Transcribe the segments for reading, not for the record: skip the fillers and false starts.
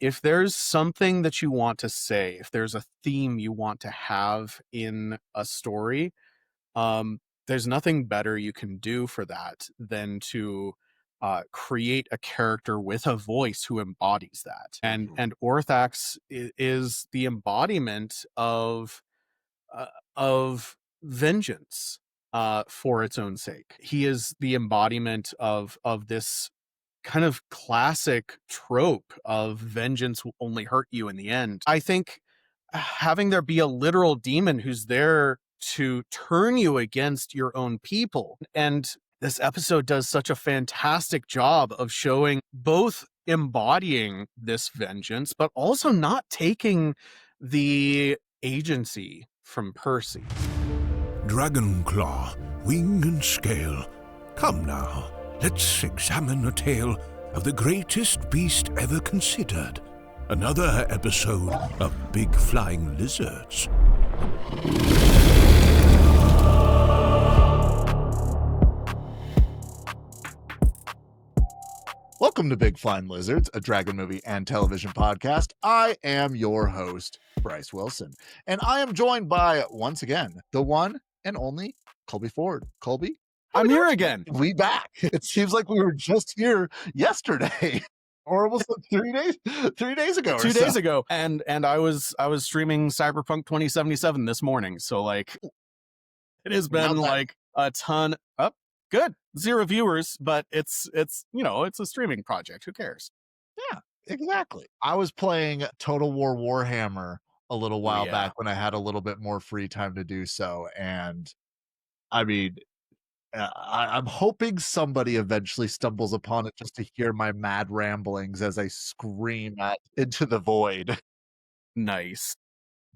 if there's something that you want to say, if there's a theme you want to have in a story, there's nothing better you can do for that than to create a character with a voice who embodies that. And Orthax is the embodiment of vengeance for its own sake. He is the embodiment of this kind of classic trope of vengeance will only hurt you in the end. I think having there be a literal demon who's there to turn you against your own people. And this episode does such a fantastic job of showing both embodying this vengeance, but also not taking the agency from Percy. Dragonclaw, wing and scale. Come now, let's examine a tale of the greatest beast ever considered. Another episode of Big Flying Lizards. Welcome to Big Flying Lizards, a dragon movie and television podcast. I am your host, Bryce Wilson, and I am joined by, once again, the one and only Colby Ford. Colby? I'm here again. We back. It seems like we were just here yesterday. Or almost like 3 days ago. 2 days ago. And I was streaming Cyberpunk 2077 this morning. So like it has been like a ton up. Good. 0 viewers, but it's you know, it's a streaming project. Who cares? Yeah, exactly. I was playing Total War Warhammer a little while back when I had a little bit more free time to do so. And I mean, I'm hoping somebody eventually stumbles upon it just to hear my mad ramblings as I scream into the void. Nice.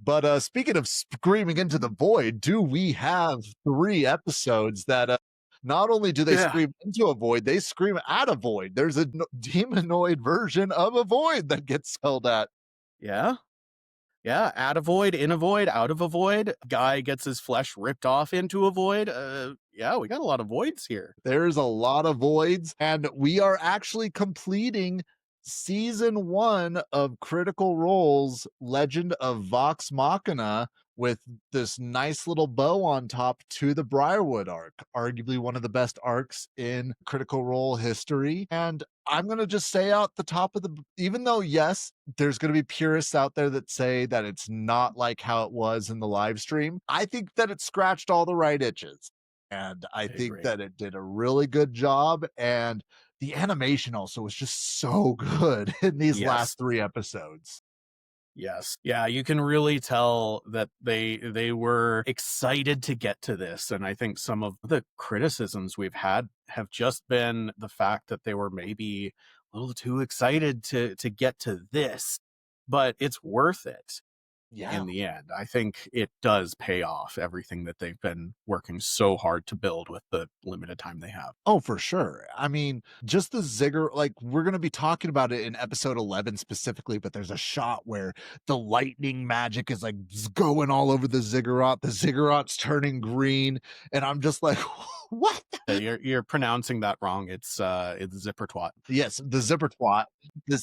But speaking of screaming into the void, do we have 3 episodes that not only do they scream into a void, they scream at a void. There's a demonoid version of a void that gets yelled at. Yeah. Yeah, at a void, in a void, out of a void. Guy gets his flesh ripped off into a void. Yeah, we got a lot of voids here. There's a lot of voids, and we are actually completing season 1 of Critical Role's Legend of Vox Machina with this nice little bow on top to the Briarwood Arc, arguably one of the best arcs in Critical Role history. And I'm going to just say out the top of even though, yes, there's going to be purists out there that say that it's not like how it was in the live stream, I think that it scratched all the right itches. And I think that it did a really good job. And the animation also was just so good in these last 3 episodes. Yes. Yeah, you can really tell that they were excited to get to this. And I think some of the criticisms we've had have just been the fact that they were maybe a little too excited to get to this, but it's worth it. In the end, I think it does pay off everything that they've been working so hard to build with the limited time they have. Oh, for sure. I mean, just the Ziggurat, like we're going to be talking about it in episode 11 specifically, but there's a shot where the lightning magic is like going all over the Ziggurat. The Ziggurat's turning green. And I'm just like, what? You're pronouncing that wrong. It's Zippertwat. Yes, the Zippertwat. The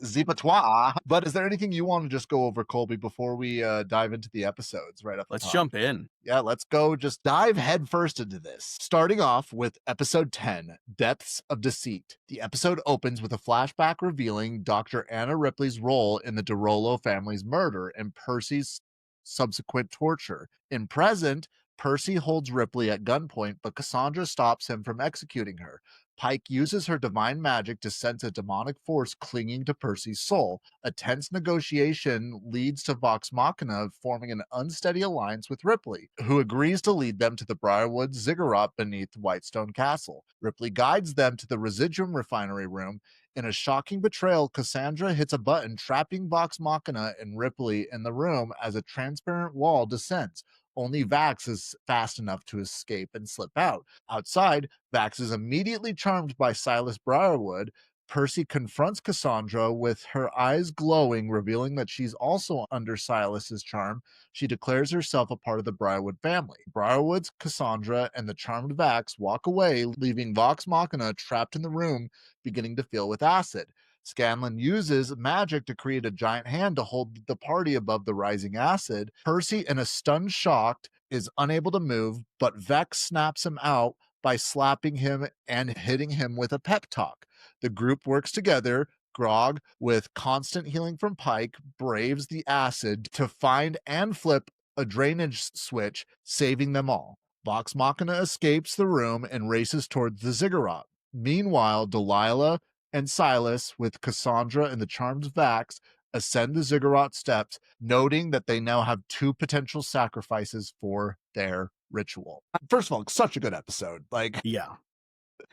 Zippertwat. But is there anything you want to just go over, Colby, before we dive into the episodes right up the top? Let's jump in. Yeah, let's go. Just dive headfirst into this. Starting off with episode 10, Depths of Deceit. The episode opens with a flashback revealing Dr. Anna Ripley's role in the DeRollo family's murder and Percy's subsequent torture. In present, Percy holds Ripley at gunpoint, but Cassandra stops him from executing her. Pike uses her divine magic to sense a demonic force clinging to Percy's soul. A tense negotiation leads to Vox Machina forming an unsteady alliance with Ripley, who agrees to lead them to the Briarwoods Ziggurat beneath Whitestone Castle. Ripley guides them to the Residuum refinery room. In a shocking betrayal, Cassandra hits a button trapping Vox Machina and Ripley in the room as a transparent wall descends. Only Vax is fast enough to escape and slip out. Outside, Vax is immediately charmed by Silas Briarwood. Percy confronts Cassandra with her eyes glowing, revealing that she's also under Silas's charm. She declares herself a part of the Briarwood family. Briarwoods, Cassandra, and the charmed Vax walk away, leaving Vox Machina trapped in the room, beginning to fill with acid. Scanlan uses magic to create a giant hand to hold the party above the rising acid. Percy, in a stunned shock, is unable to move, but Vex snaps him out by slapping him and hitting him with a pep talk. The group works together. Grog, with constant healing from Pike, braves the acid to find and flip a drainage switch, saving them all. Vox Machina escapes the room and races towards the Ziggurat. Meanwhile, Delilah and Silas, with Cassandra and the charmed Vax, ascend the Ziggurat steps, noting that they now have 2 potential sacrifices for their ritual. First of all, such a good episode. Like,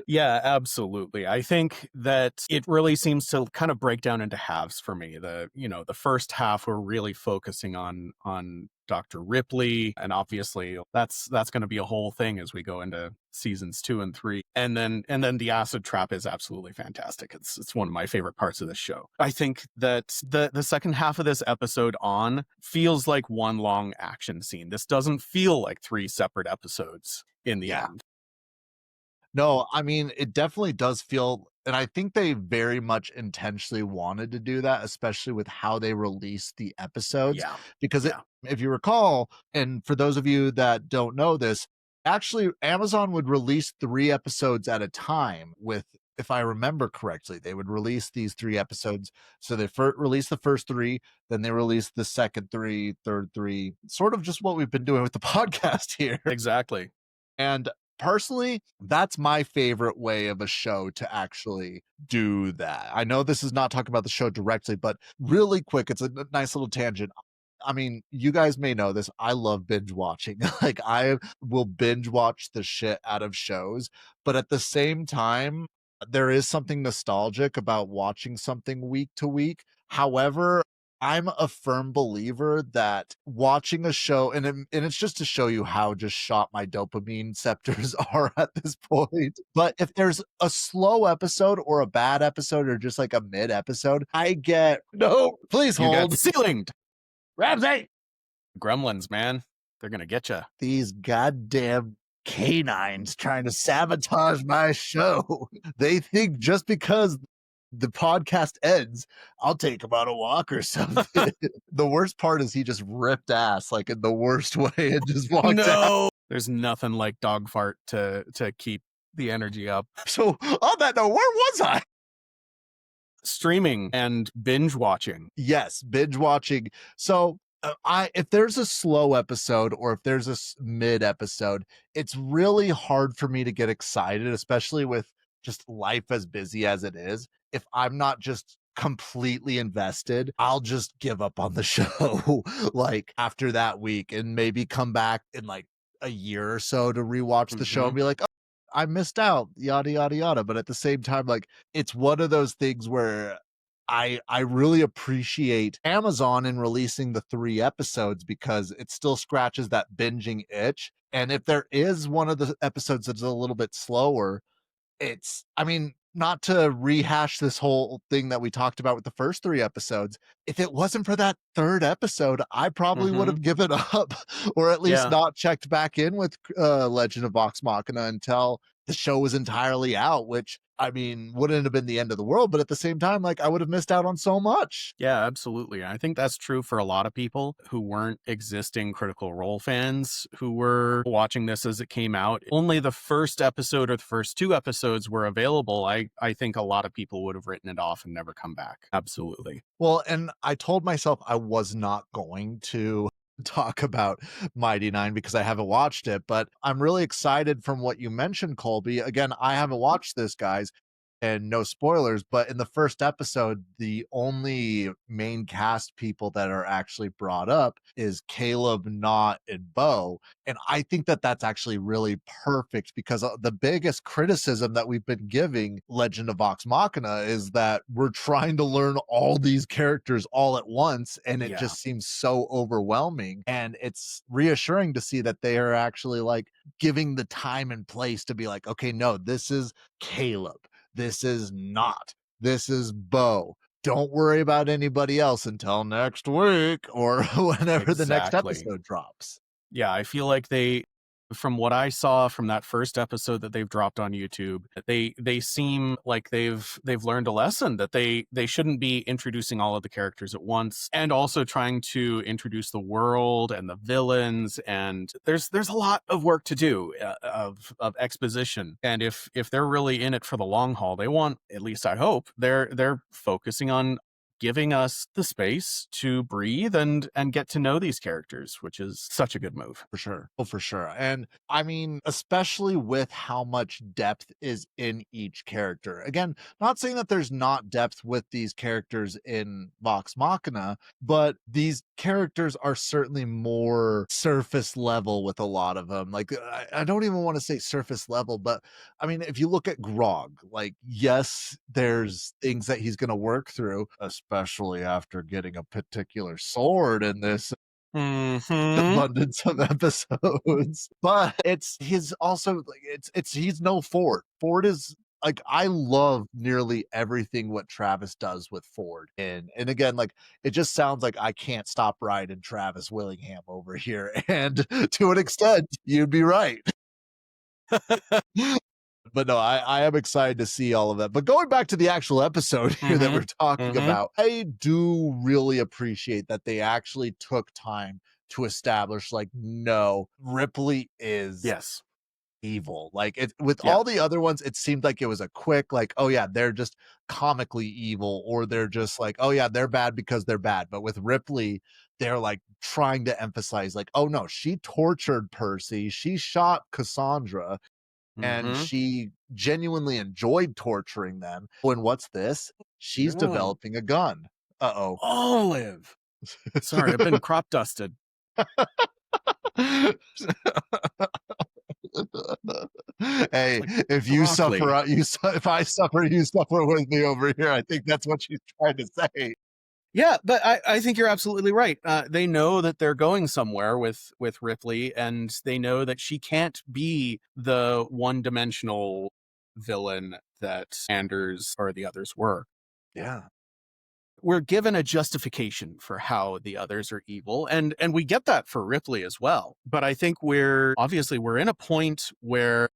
Yeah, absolutely. I think that it really seems to kind of break down into halves for me. The first half we're really focusing on Dr. Ripley, and obviously that's going to be a whole thing as we go into seasons 2 and 3. And then the acid trap is absolutely fantastic. It's one of my favorite parts of this show. I think that the second half of this episode on feels like one long action scene. This doesn't feel like 3 separate episodes in the end. No, I mean, it definitely does feel, and I think they very much intentionally wanted to do that, especially with how they released the episodes. Yeah. Because if you recall, and for those of you that don't know this, actually, Amazon would release 3 episodes at a time with, if I remember correctly, they would release these 3 episodes. So they released the first 3, then they released the second 3, third 3, sort of just what we've been doing with the podcast here. Exactly. And personally, that's my favorite way of a show to actually do that. I know this is not talking about the show directly, but really quick, it's a nice little tangent. I mean, you guys may know this. I love binge watching. Like, I will binge watch the shit out of shows, but at the same time, there is something nostalgic about watching something week to week. However, I'm a firm believer that watching a show, and it's just to show you how just shot my dopamine scepters are at this point. But if there's a slow episode or a bad episode or just like a mid episode, I get, no, please You got hold. ceilinged. Ramsey! Gremlins, man. They're going to get you. These goddamn canines trying to sabotage my show. They think just because the podcast ends, I'll take him on a walk or something. The worst part is he just ripped ass, like in the worst way, and just walked out. There's nothing like dog fart to keep the energy up. So on that note, where was I? Streaming and binge watching. Yes, binge watching. So if there's a slow episode or if there's a mid episode, it's really hard for me to get excited, especially with just life as busy as it is. If I'm not just completely invested, I'll just give up on the show like after that week and maybe come back in like a year or so to rewatch the show and be like, oh, I missed out, yada, yada, yada. But at the same time, like, it's one of those things where I really appreciate Amazon in releasing the 3 episodes because it still scratches that binging itch. And if there is one of the episodes that's a little bit slower, I mean, not to rehash this whole thing that we talked about with the first 3 episodes, if it wasn't for that 3rd episode, I probably would have given up or at least not checked back in with Legend of Vox Machina until the show was entirely out, which, I mean, wouldn't have been the end of the world, but at the same time, like, I would have missed out on so much. Yeah, absolutely. I think that's true for a lot of people who weren't existing Critical Role fans who were watching this as it came out. Only the first episode or the first 2 episodes were available. I think a lot of people would have written it off and never come back. Absolutely. Well, and I told myself I was not going to talk about Mighty Nine because I haven't watched it, but I'm really excited from what you mentioned, Colby. Again, I haven't watched this, guys, and no spoilers, but in the first episode, the only main cast people that are actually brought up is Caleb, Knott, and Bo. And I think that that's actually really perfect because the biggest criticism that we've been giving Legend of Vox Machina is that we're trying to learn all these characters all at once, and it just seems so overwhelming. And it's reassuring to see that they are actually like giving the time and place to be like, okay, no, this is Caleb. This is Knott. This is Bo. Don't worry about anybody else until next week or whenever the next episode drops. Yeah, I feel like they from what I saw from that first episode that they've dropped on YouTube, they seem like they've learned a lesson that they shouldn't be introducing all of the characters at once, and also trying to introduce the world and the villains, and there's a lot of work to do, of exposition. And if they're really in it for the long haul, they want, at least I hope, they're focusing on giving us the space to breathe and get to know these characters, which is such a good move. For sure. Oh, for sure. And I mean, especially with how much depth is in each character. Again, not saying that there's not depth with these characters in Vox Machina, but these characters are certainly more surface level with a lot of them. Like, I don't even want to say surface level, but I mean, if you look at Grog, like, yes, there's things that he's going to work through, especially after getting a particular sword in this abundance of episodes. But it's his also like it's he's no Ford. Ford is like, I love nearly everything what Travis does with Ford. And again, like, it just sounds like I can't stop riding Travis Willingham over here. And to an extent, you'd be right. But no, I am excited to see all of that. But going back to the actual episode here that we're talking about, I do really appreciate that they actually took time to establish, like, no, Ripley is Yes. evil. Like, it with Yeah. all the other ones, it seemed like it was a quick, like, oh yeah, they're just comically evil, or they're just like, oh yeah, they're bad because they're bad. But with Ripley, they're like trying to emphasize, like, oh no, she tortured Percy, she shot Cassandra, and she genuinely enjoyed torturing them. And what's this? She's developing a gun. Uh-oh. Olive. Sorry, I've been crop dusted. Hey, like if you broccoli. suffer, if I suffer, you suffer with me over here. I think that's what she's trying to say. Yeah, but I think you're absolutely right. They know that they're going somewhere with Ripley, and they know that she can't be the one-dimensional villain that Anders or the others were. Yeah. We're given a justification for how the others are evil, and we get that for Ripley as well. But I think we're in a point where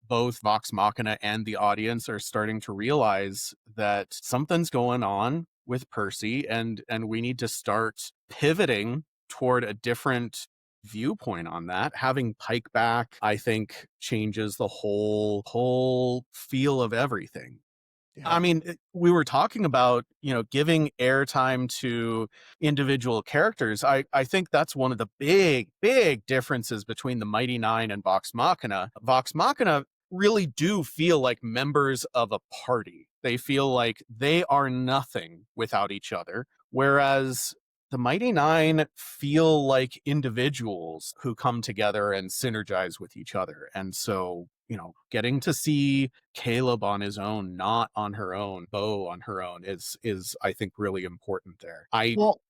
both Vox Machina and the audience are starting to realize that something's going on with Percy, and we need to start pivoting toward a different viewpoint on that. Having Pike back, I think, changes the whole feel of everything. Yeah. I mean, we were talking about, giving airtime to individual characters. I think that's one of the big differences between the Mighty Nine and Vox Machina. Vox Machina really do feel like members of a party. They feel like they are nothing without each other, whereas the Mighty Nine feel like individuals who come together and synergize with each other. And so, getting to see Caleb on his own, not on her own, Bo on her own, is I think really important there. Well,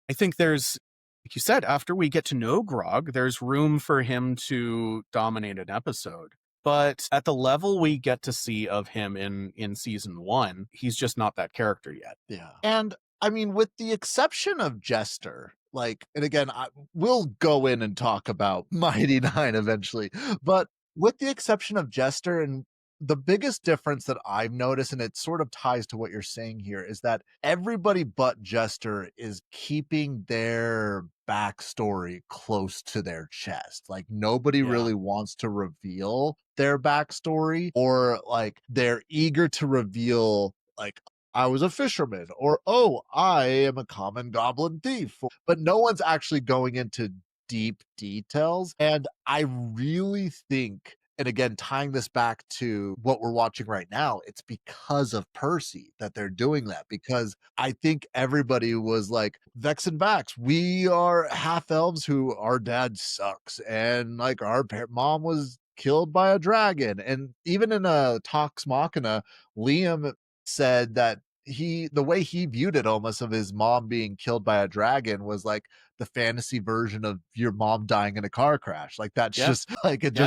I think there's, like you said, after we get to know Grog, there's room for him to dominate an episode. But at the level we get to see of him in season 1, he's just not that character yet. yeah. And I mean, with the exception of Jester, like, and again, we'll go in and talk about Mighty Nine eventually, but with the exception of Jester, and the biggest difference that I've noticed, and it sort of ties to what you're saying here, is that everybody but Jester is keeping their backstory close to their chest. Like, nobody really wants to reveal their backstory, or like they're eager to reveal, like, I was a fisherman, or, oh, I am a common goblin thief. But no one's actually going into deep details. And I really think, and again, tying this back to what we're watching right now, it's because of Percy that they're doing that. Because I think everybody was like, Vex and Vax, we are half elves who our dad sucks. And like, our mom was killed by a dragon. And even in a Vox Machina, Liam said that the way he viewed it, almost, of his mom being killed by a dragon, was like the fantasy version of your mom dying in a car crash. Like, that's just like, it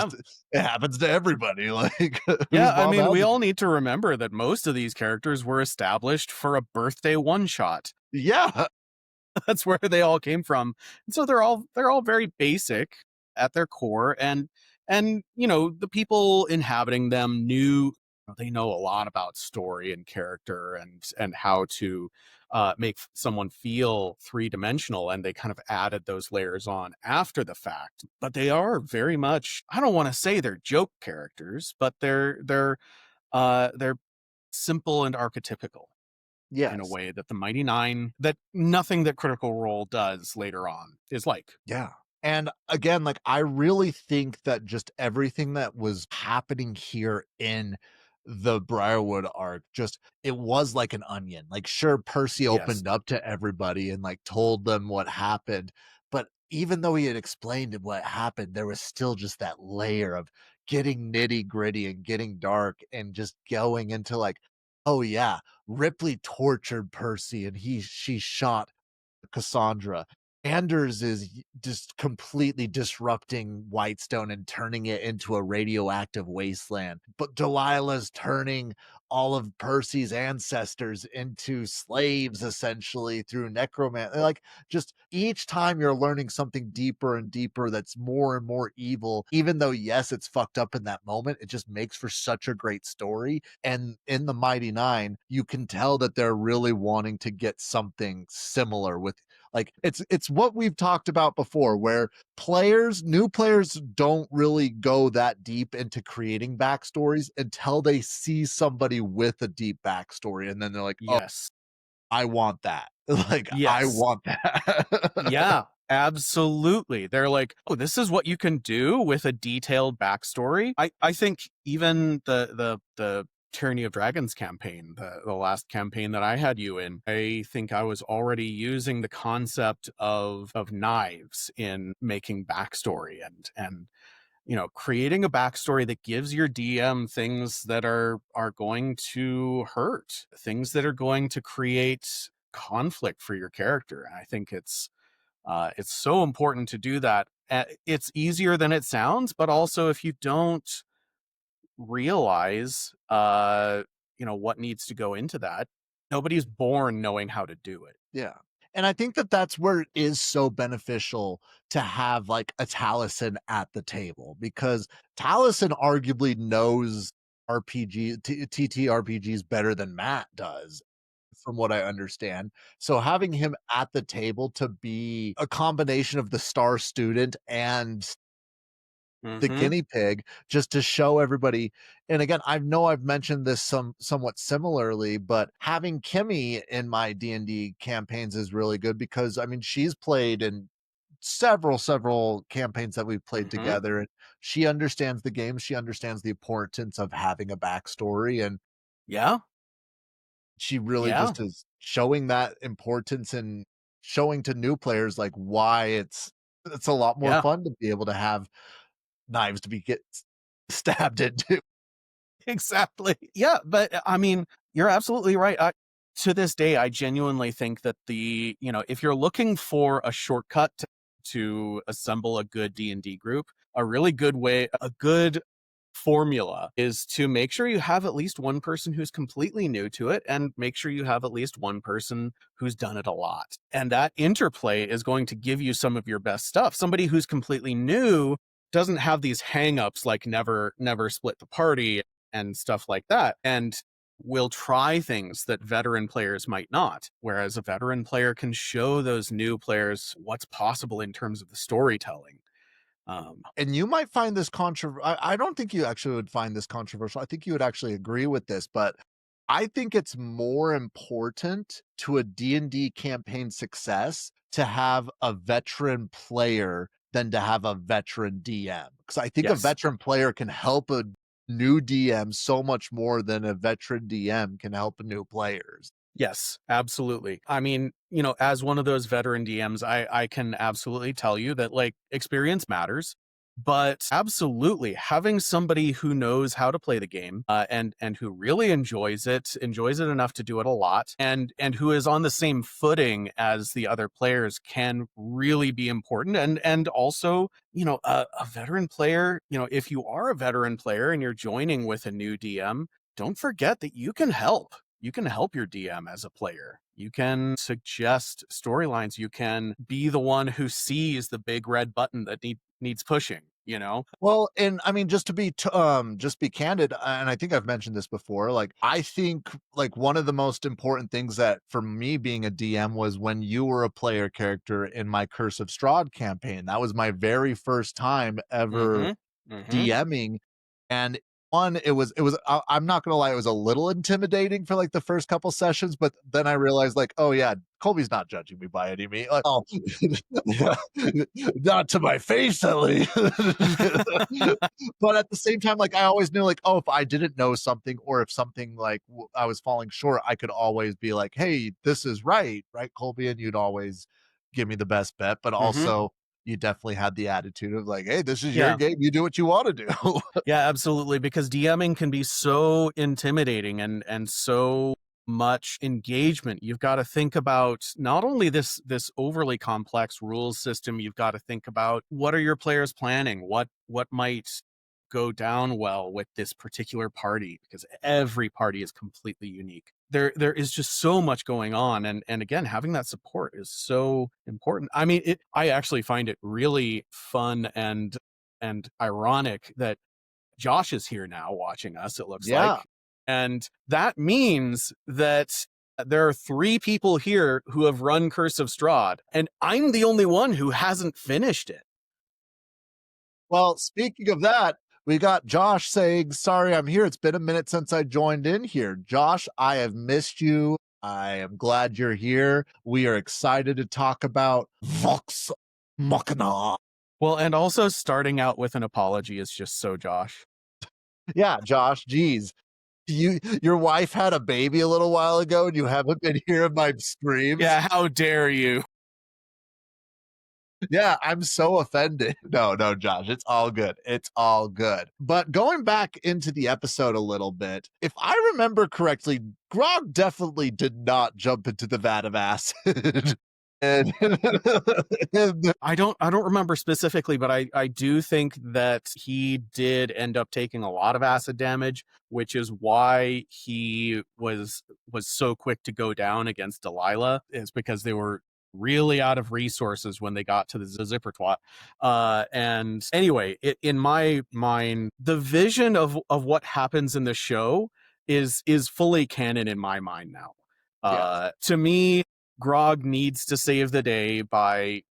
happens to everybody. Like, I mean, we all need to remember that most of these characters were established for a birthday one shot. Yeah. That's where they all came from. And so they're all very basic. at their core. And the people inhabiting them they know a lot about story and character and how to make someone feel three-dimensional, and they kind of added those layers on after the fact. But they are very much, I don't want to say they're joke characters, but they're simple and archetypical in a Yes. way that the Mighty Nine, that nothing that Critical Role does later on is like. Yeah. And again, like I really think that just everything that was happening here in the Briarwood arc, just it was like an onion. Like, sure, Percy Yes. opened up to everybody and like told them what happened. But even though he had explained what happened, there was still just that layer of getting nitty gritty and getting dark and just going into like, oh yeah, Ripley tortured Percy and she shot Cassandra. Anders is just completely disrupting Whitestone and turning it into a radioactive wasteland. But Delilah's turning all of Percy's ancestors into slaves essentially through necromancy. Like, just each time you're learning something deeper and deeper that's more and more evil, even though, yes, it's fucked up in that moment, it just makes for such a great story. And in the Mighty Nine, you can tell that they're really wanting to get something similar with, like, it's what we've talked about before, where new players don't really go that deep into creating backstories until they see somebody with a deep backstory, and then they're like, oh, Yes. I want that. Like, I Yes. want that. Yeah, absolutely. They're like, oh, this is what you can do with a detailed backstory. I think even the Tyranny of Dragons campaign, the last campaign that I had you in, I think I was already using the concept of knives in making backstory and creating a backstory that gives your DM things that are going to hurt, things that are going to create conflict for your character. And I think it's so important to do that. It's easier than it sounds, but also if you don't realize, what needs to go into that, nobody's born knowing how to do it. Yeah. And I think that that's where it is so beneficial to have like a Taliesin at the table, because Taliesin arguably knows TTRPGs better than Matt does, from what I understand. So having him at the table to be a combination of the star student and the Mm-hmm. guinea pig, just to show everybody. And again, I know I've mentioned this somewhat similarly, but having Kimmy in my D&D campaigns is really good, because I mean, she's played in several campaigns that we've played Mm-hmm. together, and she understands the game. She understands the importance of having a backstory, and Yeah. she really Yeah. just is showing that importance and showing to new players like why it's a lot more Yeah. fun to be able to have knives to be get stabbed into. Exactly. Yeah, but I mean, you're absolutely right. To this day, I genuinely think that if you're looking for a shortcut to assemble a good D&D group, a really good way, a good formula is to make sure you have at least one person who's completely new to it, and make sure you have at least one person who's done it a lot. And that interplay is going to give you some of your best stuff. Somebody who's completely new doesn't have these hangups like never split the party and stuff like that, and will try things that veteran players might not, whereas a veteran player can show those new players what's possible in terms of the storytelling. And you might find this I don't think you actually would find this controversial. I think you would actually agree with this, but I think it's more important to a D&D campaign success to have a veteran player than to have a veteran DM. Because I think a Yes. veteran player can help a new DM so much more than a veteran DM can help new players. Yes, absolutely. I mean, as one of those veteran DMs, I can absolutely tell you that like experience matters, but absolutely having somebody who knows how to play the game, and who really enjoys it enough to do it a lot, and who is on the same footing as the other players can really be important. And also, a veteran player, if you are a veteran player and you're joining with a new DM, don't forget that you can help your DM as a player. You can suggest storylines. You can be the one who sees the big red button that needs pushing, you know? Well, and I mean, just be candid, and I think I've mentioned this before. Like, I think like one of the most important things that for me being a DM was when you were a player character in my Curse of Strahd campaign. That was my very first time ever Mhm. Mhm. DMing, and one, I'm not gonna lie, it was a little intimidating for like the first couple sessions, but then I realized like, oh yeah, Colby's not judging me by any means. Like, oh, not to my face at least. But at the same time, like I always knew, like, oh, if I didn't know something or if something like I was falling short, I could always be like, hey, this is right, Colby, and you'd always give me the best bet. But Mhm. also, you definitely had the attitude of like, hey, this is your Yeah. game, you do what you want to do. Yeah, absolutely, because DMing can be so intimidating and so much engagement. You've got to think about not only this overly complex rules system, you've got to think about what are your players planning? What might go down well with this particular party, because every party is completely unique. There is just so much going on, and again, having that support is so important. I mean, I actually find it really fun and ironic that Josh is here now watching us, it looks Yeah. like. And that means that there are 3 people here who have run Curse of Strahd, and I'm the only one who hasn't finished it. Well, speaking of that, we got Josh saying, sorry, I'm here. It's been a minute since I joined in here. Josh, I have missed you. I am glad you're here. We are excited to talk about Vox Machina. Well, and also starting out with an apology is just so Josh. Yeah, Josh, geez. Your wife had a baby a little while ago and you haven't been here in my streams. Yeah, how dare you? Yeah, I'm so offended. No, no, Josh, it's all good. It's all good. But going back into the episode a little bit, if I remember correctly, Grog definitely did not jump into the vat of acid. and, and I don't remember specifically, but I do think that he did end up taking a lot of acid damage, which is why he was so quick to go down against Delilah, is because they were really out of resources when they got to the zipper twat. And anyway, in my mind, the vision of what happens in the show is fully canon in my mind now. yeah. To me, Grog needs to save the day by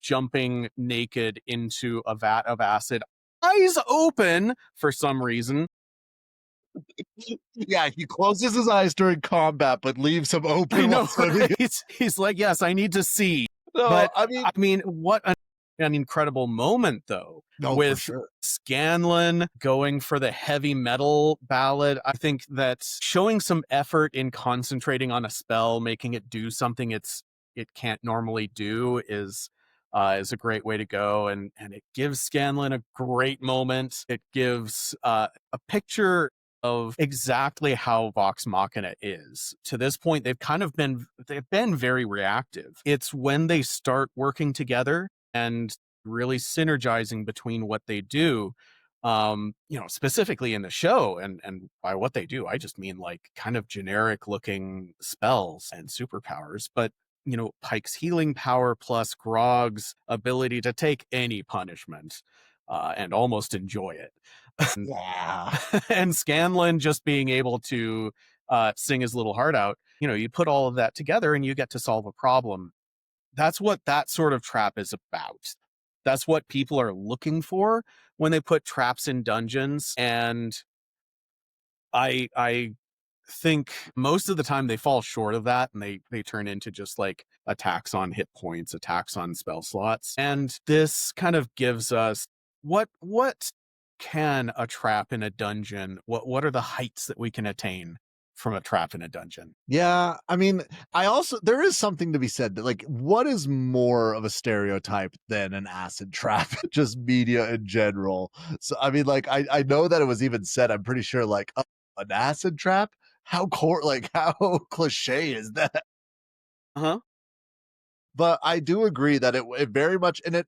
jumping naked into a vat of acid, eyes open for some reason. Yeah, he closes his eyes during combat, but leaves them I open while know, swimming. right? He's like, yes, I need to see. No, But I mean, I mean, what an incredible moment, though, no, for with sure. Scanlan going for the heavy metal ballad. I think that showing some effort in concentrating on a spell, making it do something it can't normally do is a great way to go, and it gives Scanlan a great moment. It gives a picture of exactly how Vox Machina is. To this point, they've been very reactive. It's when they start working together and really synergizing between what they do, specifically in the show, and by what they do, I just mean like kind of generic looking spells and superpowers, but Pike's healing power plus Grog's ability to take any punishment and almost enjoy it. Yeah. And Scanlan just being able to sing his little heart out. You put all of that together and you get to solve a problem. That's what that sort of trap is about. That's what people are looking for when they put traps in dungeons. And I think most of the time they fall short of that, and they turn into just like attacks on hit points, attacks on spell slots. And this kind of gives us what can a trap in a dungeon, what are the heights that we can attain from a trap in a dungeon? Yeah, I mean, there is something to be said that like what is more of a stereotype than an acid trap, just media in general. So I mean, like I know that it was even said, I'm pretty sure like an acid trap? How cliche is that? Uh-huh. But I do agree that it very much, and it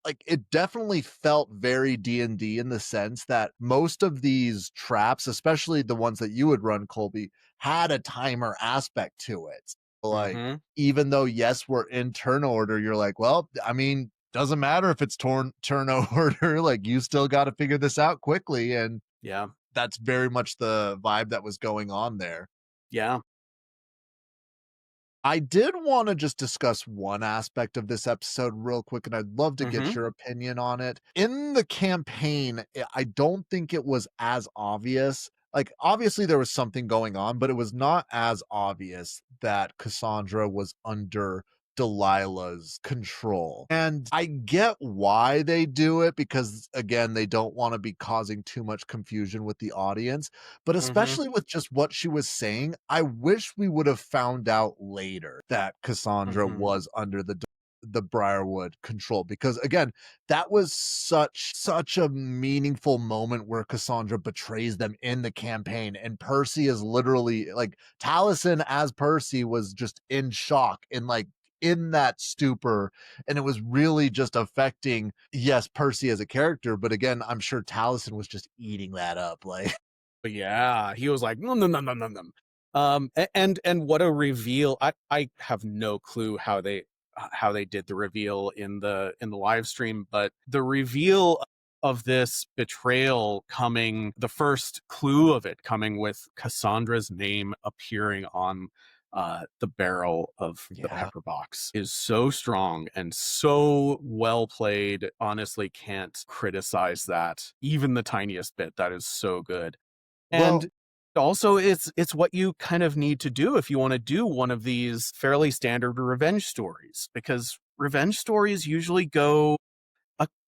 like it definitely felt very D&D in the sense that most of these traps, especially the ones that you would run, Colby, had a timer aspect to it. Like Mm-hmm. even though yes, we're in turn order, you're like, well, I mean, doesn't matter if it's turn order, like you still got to figure this out quickly. And Yeah. that's very much the vibe that was going on there. Yeah. I did want to just discuss one aspect of this episode real quick, and I'd love to get Hmm. your opinion on it. In the campaign, I don't think it was as obvious. Like, obviously, there was something going on, but it was not as obvious that Cassandra was under Delilah's control. And I get why they do it because, again, they don't want to be causing too much confusion with the audience. But Hmm. especially with just what she was saying, I wish we would have found out later that Cassandra Hmm. was under the Briarwood control, because again, that was such a meaningful moment where Cassandra betrays them in the campaign, and Percy is literally like, Taliesin as Percy was just in shock and like in that stupor, and it was really just affecting, yes, Percy as a character, but again, I'm sure Taliesin was just eating that up, like. But yeah, he was like, nom, nom, nom, nom, nom, nom. And what a reveal. I have no clue how they did the reveal in the live stream, but the reveal of this betrayal coming, the first clue of it coming with Cassandra's name appearing on the barrel of the Yeah. pepper box is so strong and so well played. Honestly, can't criticize that even the tiniest bit. That is so good. Well, And also it's what you kind of need to do if you want to do one of these fairly standard revenge stories, because revenge stories usually go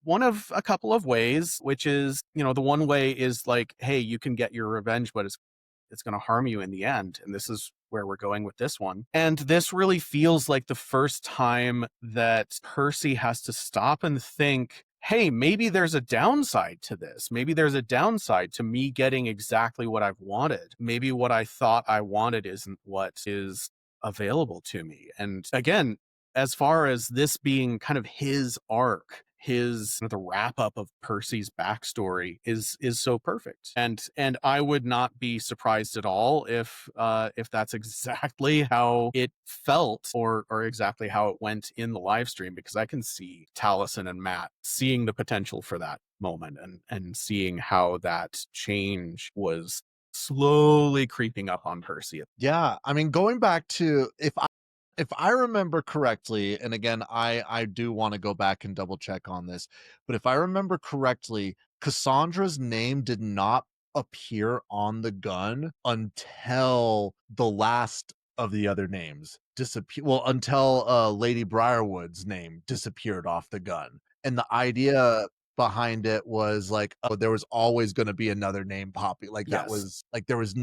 one of a couple of ways, which is, the one way is like, hey, you can get your revenge, but it's going to harm you in the end. And this is where we're going with this one. And this really feels like the first time that Percy has to stop and think, hey, maybe there's a downside to this. Maybe there's a downside to me getting exactly what I've wanted. Maybe what I thought I wanted isn't what is available to me. And again, as far as this being kind of his arc, the wrap up of Percy's backstory is so perfect. And I would not be surprised at all if that's exactly how it felt, or exactly how it went in the live stream, because I can see Taliesin and Matt seeing the potential for that moment, and seeing how that change was slowly creeping up on Percy. yeah, I mean, going back to, if I remember correctly, and again, I do want to go back and double check on this, but if I remember correctly, Cassandra's name did not appear on the gun until the last of the other names disappear. Well, until Lady Briarwood's name disappeared off the gun, and the idea behind it was like, oh, there was always going to be another name popping, like that Yes. was like, it was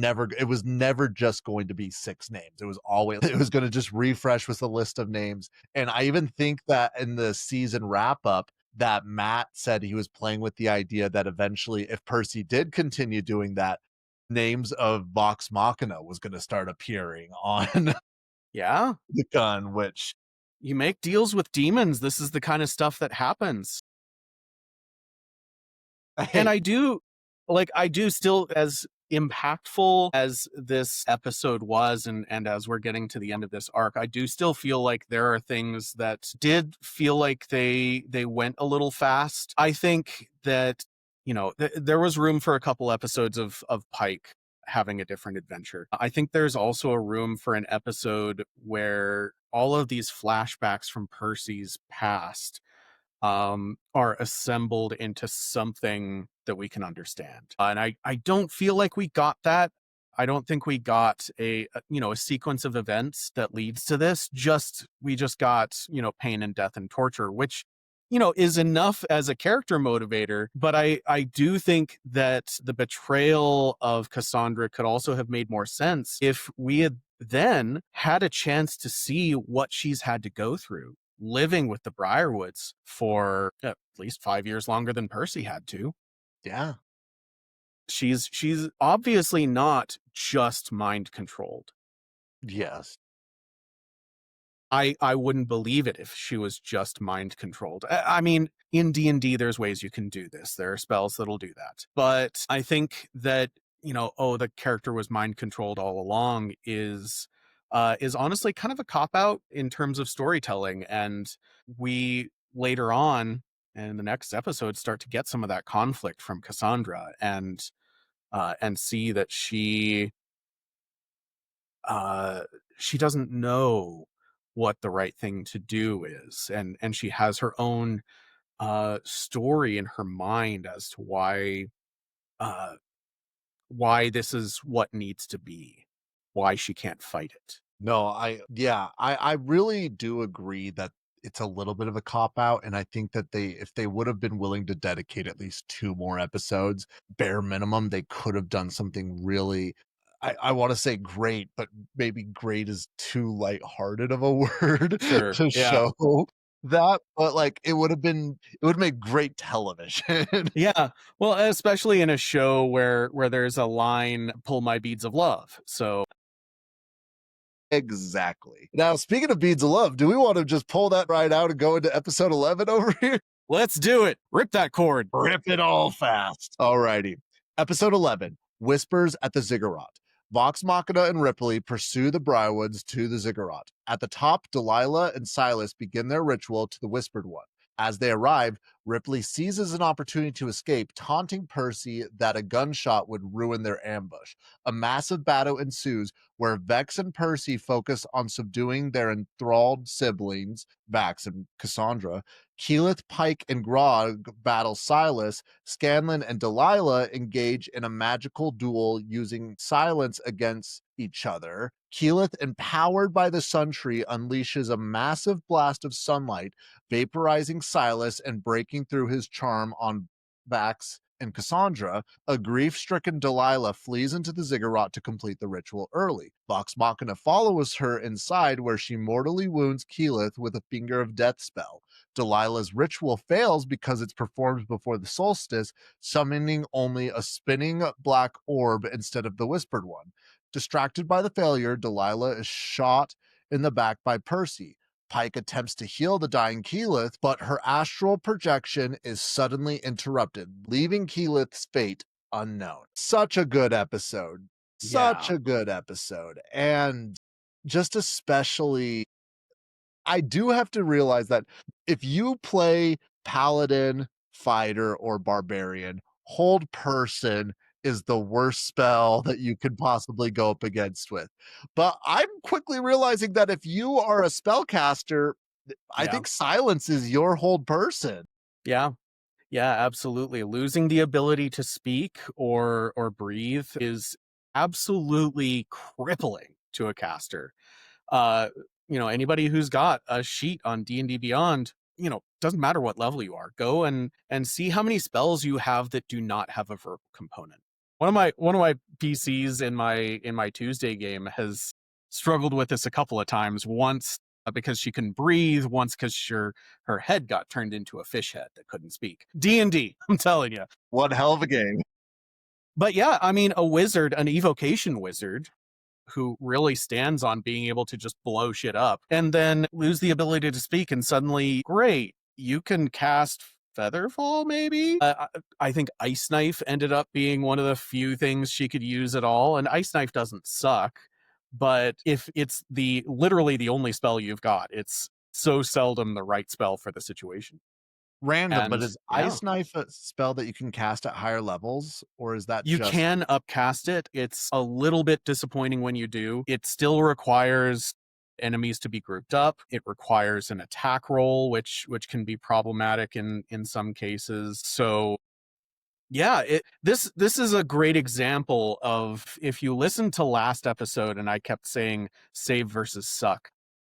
never just going to be 6 names, it was always, it was going to just refresh with a list of names. And I even think that in the season wrap up, that Matt said he was playing with the idea that eventually, if Percy did continue doing that, names of Vox Machina was going to start appearing on Yeah. the gun, which, You make deals with demons. This is the kind of stuff that happens. And hey, I do still, as impactful as this episode was, and as we're getting to the end of this arc, I do still feel like there are things that did feel like they went a little fast. I think that, there was room for a couple episodes of Pike having a different adventure. I think there's also a room for an episode where all of these flashbacks from Percy's past are assembled into something that we can understand. And I don't feel like we got that. I don't think we got a sequence of events that leads to this. We just got, pain and death and torture, which, is enough as a character motivator. But I do think that the betrayal of Cassandra could also have made more sense if we had then had a chance to see what she's had to go through living with the Briarwoods for at least 5 years longer than Percy had to. yeah, She's obviously not just mind controlled. yes, I wouldn't believe it if she was just mind controlled. I mean, in D&D, there's ways you can do this. There are spells that'll do that. But I think that, the character was mind controlled all along is honestly kind of a cop out in terms of storytelling. And we later on and in the next episode start to get some of that conflict from Cassandra and see that she doesn't know what the right thing to do is, and she has her own story in her mind as to uh why this is what needs to be, why she can't fight it. No, I really do agree that it's a little bit of a cop out, and I think that if they would have been willing to dedicate at least 2 more episodes, bare minimum, they could have done something really, I wanna say great, but maybe great is too lighthearted of a word Sure. to Yeah. show that, but, like, it would make great television. Yeah. Well, especially in a show where there's a line, "Pull my beads of love." So Exactly. Now, speaking of beads of love, do we wanna just pull that right out and go into episode 11 over here? let's do it. Rip that cord. Rip it all fast. Alrighty. Episode 11, Whispers at the Ziggurat. Vox Machina and Ripley pursue the Briarwoods to the Ziggurat. At the top, Delilah and Silas begin their ritual to the Whispered One. As they arrive, Ripley seizes an opportunity to escape, taunting Percy that a gunshot would ruin their ambush. A massive battle ensues where Vex and Percy focus on subduing their enthralled siblings, Vax and Cassandra. Keyleth, Pike, and Grog battle Silas. Scanlan and Delilah engage in a magical duel using silence against each other. Keyleth, empowered by the Sun Tree, unleashes a massive blast of sunlight, vaporizing Silas and breaking through his charm on Vax and Cassandra. A grief-stricken Delilah flees into the Ziggurat to complete the ritual early. Vox Machina follows her inside, where she mortally wounds Keyleth with a Finger of Death spell. Delilah's ritual fails because it's performed before the solstice, summoning only a spinning black orb instead of the Whispered One. Distracted by the failure, Delilah is shot in the back by Percy. Pike attempts to heal the dying Keyleth, but her astral projection is suddenly interrupted, leaving Keyleth's fate unknown. Such a good episode. Such Yeah. a good episode. And just especially, I do have to realize that if you play Paladin, Fighter, or Barbarian, Hold Person is the worst spell that you could possibly go up against with. But I'm quickly realizing that if you are a spellcaster, I Yeah. think Silence is your Hold Person. Yeah. Yeah, absolutely. Losing the ability to speak or breathe is absolutely crippling to a caster. Uh, anybody who's got a sheet on D&D Beyond, doesn't matter what level you are, go and see how many spells you have that do not have a verbal component. One of my PCs in my Tuesday game has struggled with this a couple of times. Once because she couldn't breathe, once because her head got turned into a fish head that couldn't speak. D&D, I'm telling you. One hell of a game. But yeah, I mean, a wizard, an evocation wizard, who really stands on being able to just blow shit up and then lose the ability to speak, and suddenly, great, you can cast Featherfall, maybe? I think Ice Knife ended up being one of the few things she could use at all, and Ice Knife doesn't suck, but if it's literally the only spell you've got, it's so seldom the right spell for the situation. Random, but And is yeah. Ice Knife a spell that you can cast at higher levels, or is that You just can upcast it. It's a little bit disappointing when you do. It still requires enemies to be grouped up. It requires an attack roll, which can be problematic in some cases. So yeah, this is a great example of, if you listen to last episode and I kept saying save versus suck,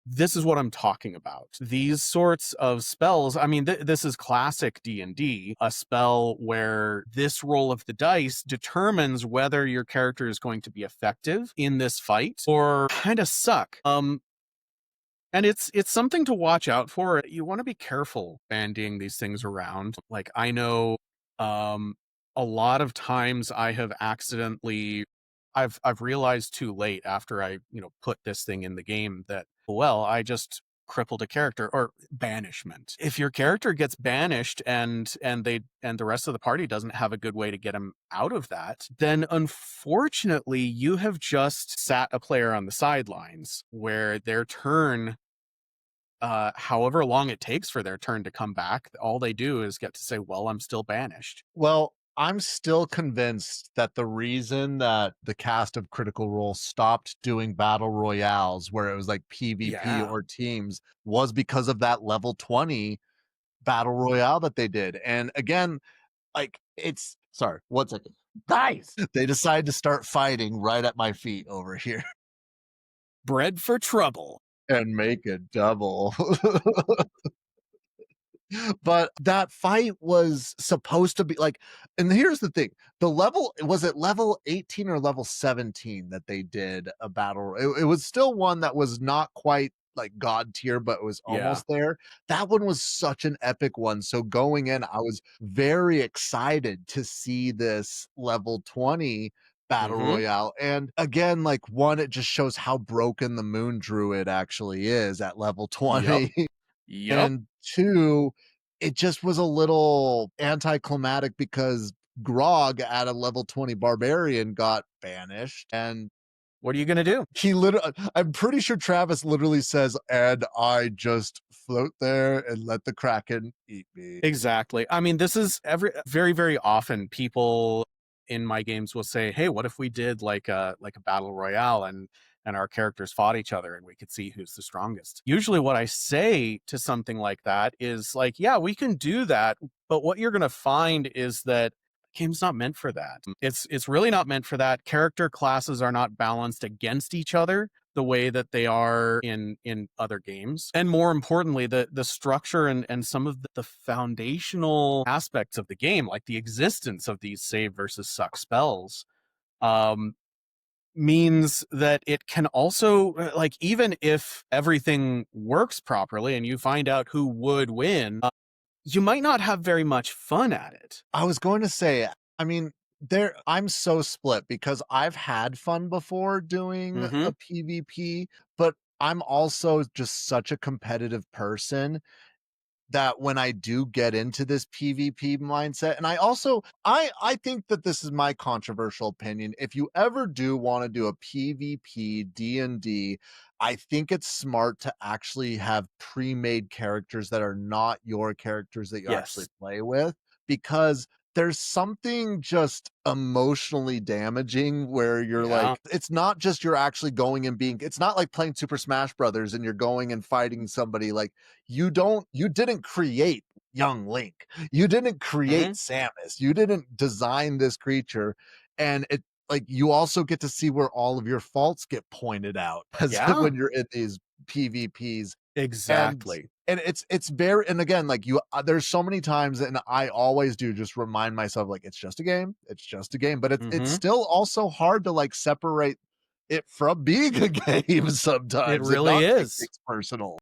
this is what I'm talking about. These sorts of spells, I mean, this is classic D&D, a spell where this roll of the dice determines whether your character is going to be effective in this fight or kind of suck. And it's something to watch out for. You want to be careful bandying these things around. Like, I know a lot of times I have accidentally I've realized too late after I, put this thing in the game that, well, I just crippled a character. Or banishment. If your character gets banished and the rest of the party doesn't have a good way to get him out of that, then unfortunately you have just sat a player on the sidelines where their turn however long it takes for their turn to come back, all they do is get to say, well, I'm still banished. Well, I'm still convinced that the reason that the cast of Critical Role stopped doing battle royales where it was like PvP Yeah. or teams was because of that level 20 battle royale that they did. And again, like it's sorry, 1 second. Guys, they decided to start fighting right at my feet over here Bred for trouble. and make it double. But that fight was supposed to be like, and here's the thing, the level was it level 18 or level 17 that they did a battle, it was still one that was not quite like god tier, but it was Yeah. almost there. That one was such an epic one, so going in I was very excited to see this level 20 battle Mm-hmm. royale. And again, like, one, it just shows how broken the moon druid actually is at level Yep. 20. Yep. And two, it just was a little anticlimactic because Grog at a level 20 barbarian got banished, and What are you gonna do? he literally, I'm pretty sure Travis literally says, and I just float there and let the Kraken eat me. Exactly. I mean, this is very, very often people in my games will say, "Hey, what if we did like a battle royale and our characters fought each other and we could see who's the strongest?" Usually what I say to something like that is like, "Yeah, we can do that, but what you're going to find is that the game's not meant for that. It's really not meant for that. Character classes are not balanced against each other the way that they are in other games, and more importantly, the structure and some of the foundational aspects of the game, like the existence of these save versus suck spells, um means that it can also, like, even if everything works properly and you find out who would win, you might not have very much fun at it. I was going to say, I mean, there I'm so split because I've had fun before doing Mm-hmm. a PvP, but I'm also just such a competitive person that when I do get into this PvP mindset, and I think that this is my controversial opinion. If you ever do want to do a PvP D&D, I think it's smart to actually have pre-made characters that are not your characters that you actually Yes. play with, because there's something just emotionally damaging where you're Yeah. like, it's not just you're actually going and being, it's not like playing Super Smash Brothers and you're going and fighting somebody. Like, you didn't create young Link. You didn't create Mm-hmm. Samus. You didn't design this creature. And it, like, you also get to see where all of your faults get pointed out as Yeah. when you're in these PvPs. And Exactly. it's very, and again, like, you there's so many times, and I always do just remind myself, like, it's just a game, it's just a game, but it's Mm-hmm. still also hard to like separate it from being a game It sometimes and really not take is. things personal.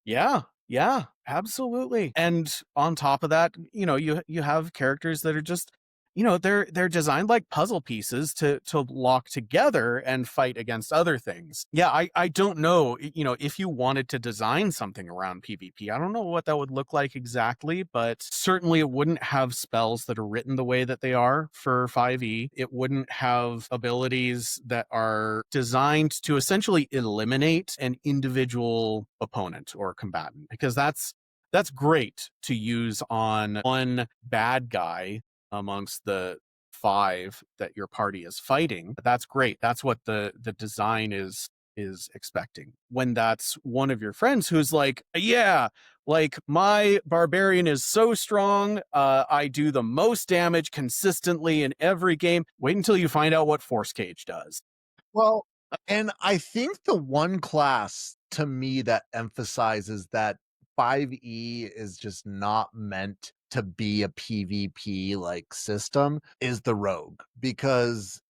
Yeah, yeah, absolutely. And on top of that, you have characters that are just, they're designed like puzzle pieces to lock together and fight against other things. Yeah, I don't know, if you wanted to design something around PvP, I don't know what that would look like exactly, but certainly it wouldn't have spells that are written the way that they are for 5e. It wouldn't have abilities that are designed to essentially eliminate an individual opponent or combatant, because that's great to use on one bad guy amongst the 5 that your party is fighting. That's great. That's what the design is expecting. When that's one of your friends who's like, yeah, like, my barbarian is so strong, I do the most damage consistently in every game. Wait until you find out what Force Cage does. Well, and I think the one class to me that emphasizes that 5e is just not meant to be a PvP like system is the rogue, because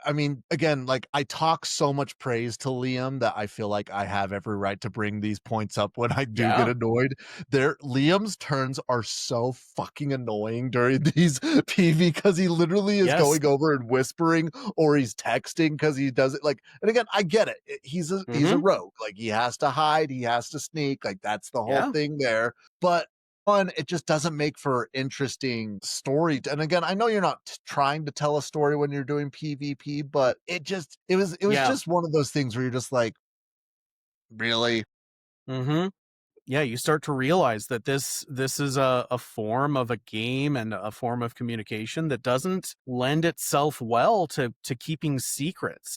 I mean, again, like, I talk so much praise to Liam that I feel like I have every right to bring these points up when I do get Yeah. annoyed. Liam's turns are so fucking annoying during these PV because he literally is Yes. going over and whispering, or he's texting because he does it like, and again, I get it. He's a Mm-hmm. rogue. Like, he has to hide, he has to sneak, like, that's the whole Yeah. thing there. But one, it just doesn't make for interesting story. And again, I know you're not trying to tell a story when you're doing PvP, but it was Yeah. just one of those things where you're just like, really? Mm-hmm. Yeah, you start to realize that this is a form of a game and a form of communication that doesn't lend itself well to keeping secrets.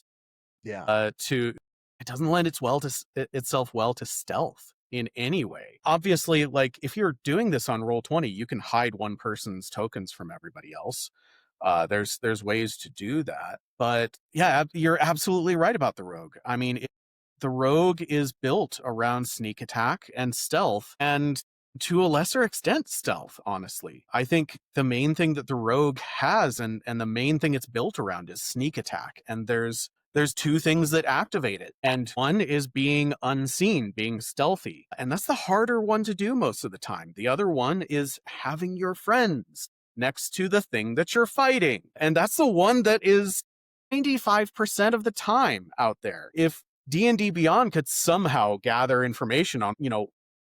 Yeah. To It doesn't lend itself well to stealth in any way. Obviously, like if you're doing this on Roll20, you can hide one person's tokens from everybody else. There's ways to do that, but yeah, you're absolutely right about the rogue. I mean, the rogue is built around sneak attack and stealth, and to a lesser extent stealth, honestly. I think the main thing that the rogue has and the main thing it's built around is sneak attack, and there's two things that activate it, and one is being unseen, being stealthy, and that's the harder one to do most of the time. The other one is having your friends next to the thing that you're fighting, and that's the one that is 95% of the time out there. If D&D Beyond could somehow gather information on,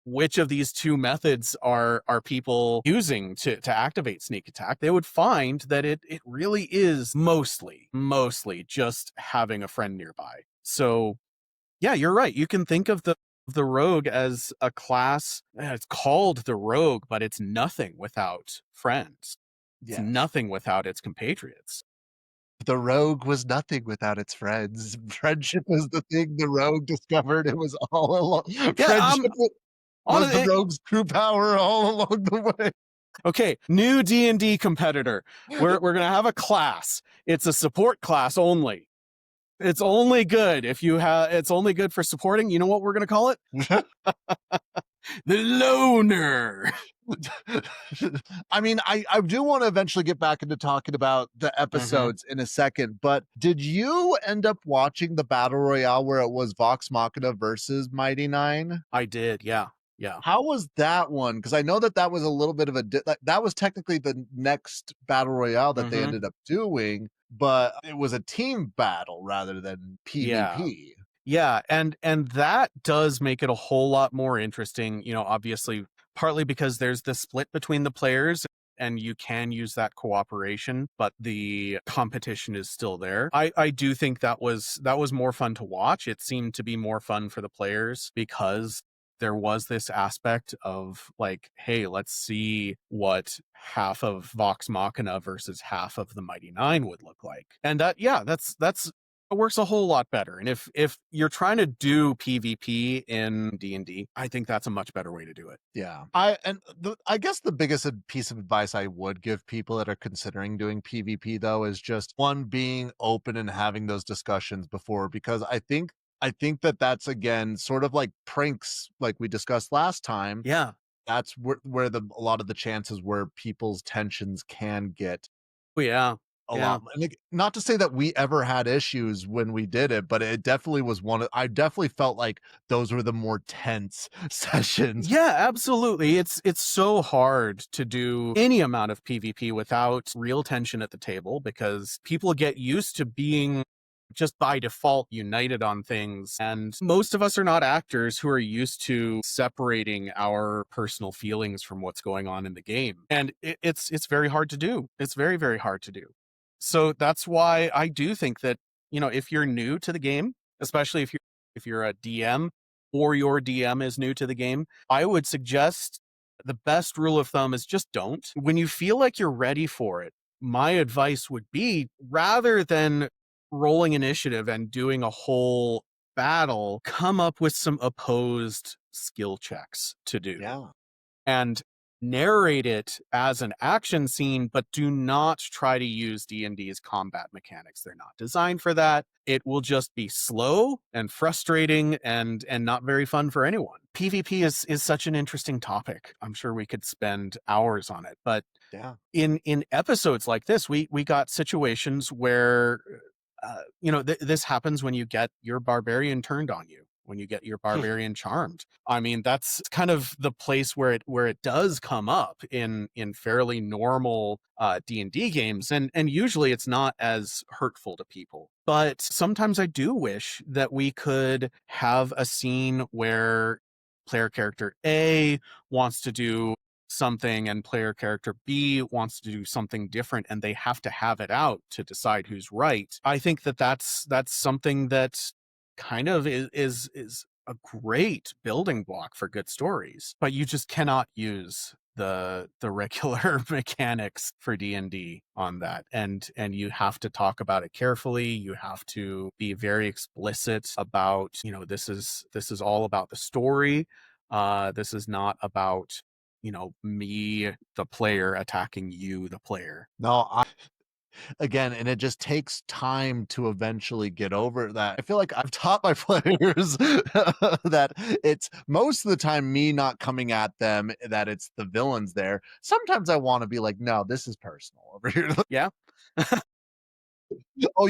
which of these two methods are people using to activate sneak attack, they would find that it really is mostly just having a friend nearby. So yeah, you're right. You can think of the rogue as a class. It's called the rogue, but it's nothing without friends. It's Yes. nothing without its compatriots. The rogue was nothing without its friends. Friendship was the thing the rogue discovered. It was all along. Yeah, Friendship was the honestly, rogue's true power all along the way. okay, new D&D competitor. We're gonna have a class. It's a support class only. It's only good if you have. It's only good for supporting. You know what we're gonna call it? The loner. I mean, I do want to eventually get back into talking about the episodes in a second, but did you end up watching the battle royale where it was Vox Machina versus Mighty Nine? I did. Yeah. Yeah. How was that one? Because I know that was a little bit of that was technically the next battle royale that they ended up doing, but it was a team battle rather than PvP. Yeah, and that does make it a whole lot more interesting, obviously partly because there's the split between the players and you can use that cooperation, but the competition is still there. I do think that was more fun to watch. It seemed to be more fun for the players because there was this aspect of like, hey, let's see what half of Vox Machina versus half of the Mighty Nine would look like. And that's it works a whole lot better. And if you're trying to do PvP in D&D, I think that's a much better way to do it. Yeah. I guess the biggest piece of advice I would give people that are considering doing PvP though is just one, being open and having those discussions before, because I think that's again sort of like pranks like we discussed last time. Yeah. That's where a lot of the chances where people's tensions can get Yeah. a lot. And not to say that we ever had issues when we did it, but it definitely was I definitely felt like those were the more tense sessions. Yeah, absolutely. It's so hard to do any amount of PvP without real tension at the table because people get used to being just by default united on things. And most of us are not actors who are used to separating our personal feelings from what's going on in the game. And it's very hard to do. It's very, very hard to do. So that's why I do think that, if you're new to the game, especially if you're a DM or your DM is new to the game, I would suggest the best rule of thumb is just don't. When you feel like you're ready for it, my advice would be rather than rolling initiative and doing a whole battle, come up with some opposed skill checks to do. Yeah. And narrate it as an action scene, but do not try to use D&D's combat mechanics. They're not designed for that. It will just be slow and frustrating and not very fun for anyone. PvP is such an interesting topic. I'm sure we could spend hours on it, but Yeah. In episodes like this, we got situations where this happens when you get your barbarian turned on you, when you get your barbarian charmed. I mean, that's kind of the place where it does come up in fairly normal D&D games, and usually it's not as hurtful to people. But sometimes I do wish that we could have a scene where player character A wants to do something and player character B wants to do something different, and they have to have it out to decide who's right. I think that's something that kind of is a great building block for good stories, but you just cannot use the regular mechanics for D&D on that. And you have to talk about it carefully. You have to be very explicit about, you know, this is all about the story. This is not about, you know, me, the player, attacking you, the player. No, again, and it just takes time to eventually get over that. I feel like I've taught my players that it's most of the time me not coming at them, that it's the villains there. Sometimes I want to be like, no, this is personal over here. Yeah. Oh,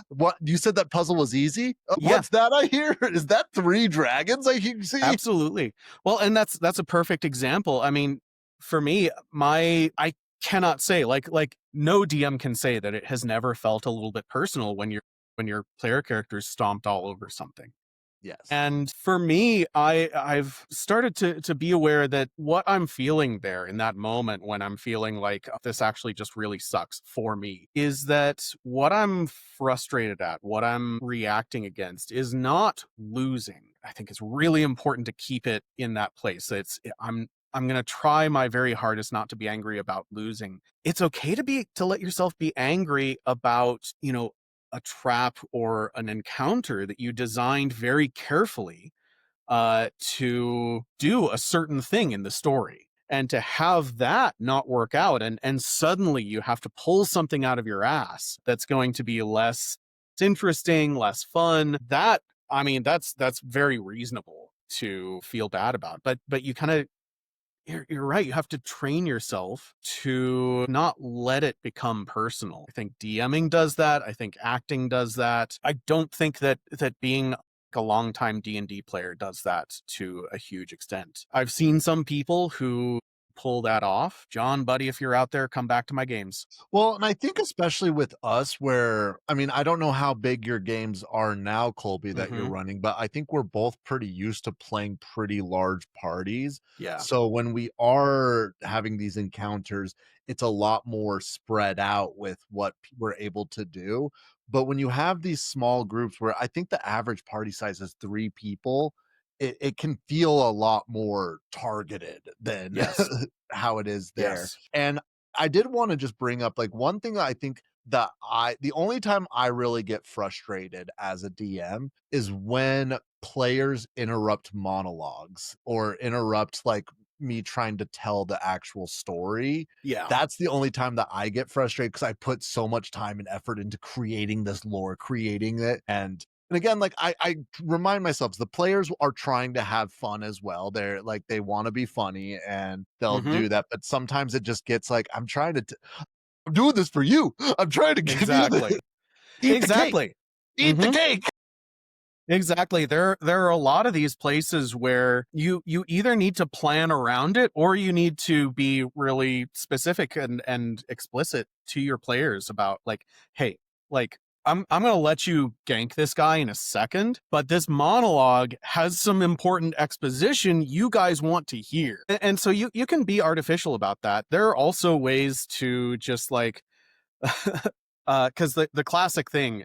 what you said that puzzle was easy? Yeah. What's that I hear? Is that 3 dragons I can see? Absolutely. Well, and that's a perfect example. I mean, for me, I cannot say, like no DM can say that it has never felt a little bit personal when your player characters stomped all over something. Yes. And for me, I've started to be aware that what I'm feeling there in that moment when I'm feeling like, "Oh, this actually just really sucks for me," is that what I'm frustrated at, what I'm reacting against is not losing. I think it's really important to keep it in that place. I'm going to try my very hardest not to be angry about losing. It's okay to let yourself be angry about, you know, a trap or an encounter that you designed very carefully to do a certain thing in the story. And to have that not work out, and suddenly you have to pull something out of your ass that's going to be less interesting, less fun. That, I mean, that's very reasonable to feel bad about. But you kind of, you're right. You have to train yourself to not let it become personal. I think DMing does that. I think acting does that. I don't think that being a longtime D&D player does that to a huge extent. I've seen some people who pull that off. John, buddy, if you're out there, come back to my games. Well, and I think especially with us where I mean, I don't know how big your games are now, Colby, that you're Mm-hmm. running, but I think we're both pretty used to playing pretty large parties. Yeah. So when we are having these encounters, it's a lot more spread out with what we're able to do. But when you have these small groups where I think the average party size is 3 people, it can feel a lot more targeted than Yes. how it is there. Yes. And I did want to just bring up like one thing that I think that the only time I really get frustrated as a DM is when players interrupt monologues or interrupt like me trying to tell the actual story. Yeah. That's the only time that I get frustrated because I put so much time and effort into creating this lore, creating it. And again, like I remind myself, the players are trying to have fun as well. They're like they want to be funny and they'll Mm-hmm. do that. But sometimes it just gets like I'm doing this for you. I'm trying to give you the Exactly. eat the cake, Exactly. eat the Mm-hmm. cake. Exactly. There are a lot of these places where you either need to plan around it or you need to be really specific and explicit to your players about like, hey, like I'm gonna let you gank this guy in a second, but this monologue has some important exposition you guys want to hear. And so you can be artificial about that. There are also ways to just like because the classic thing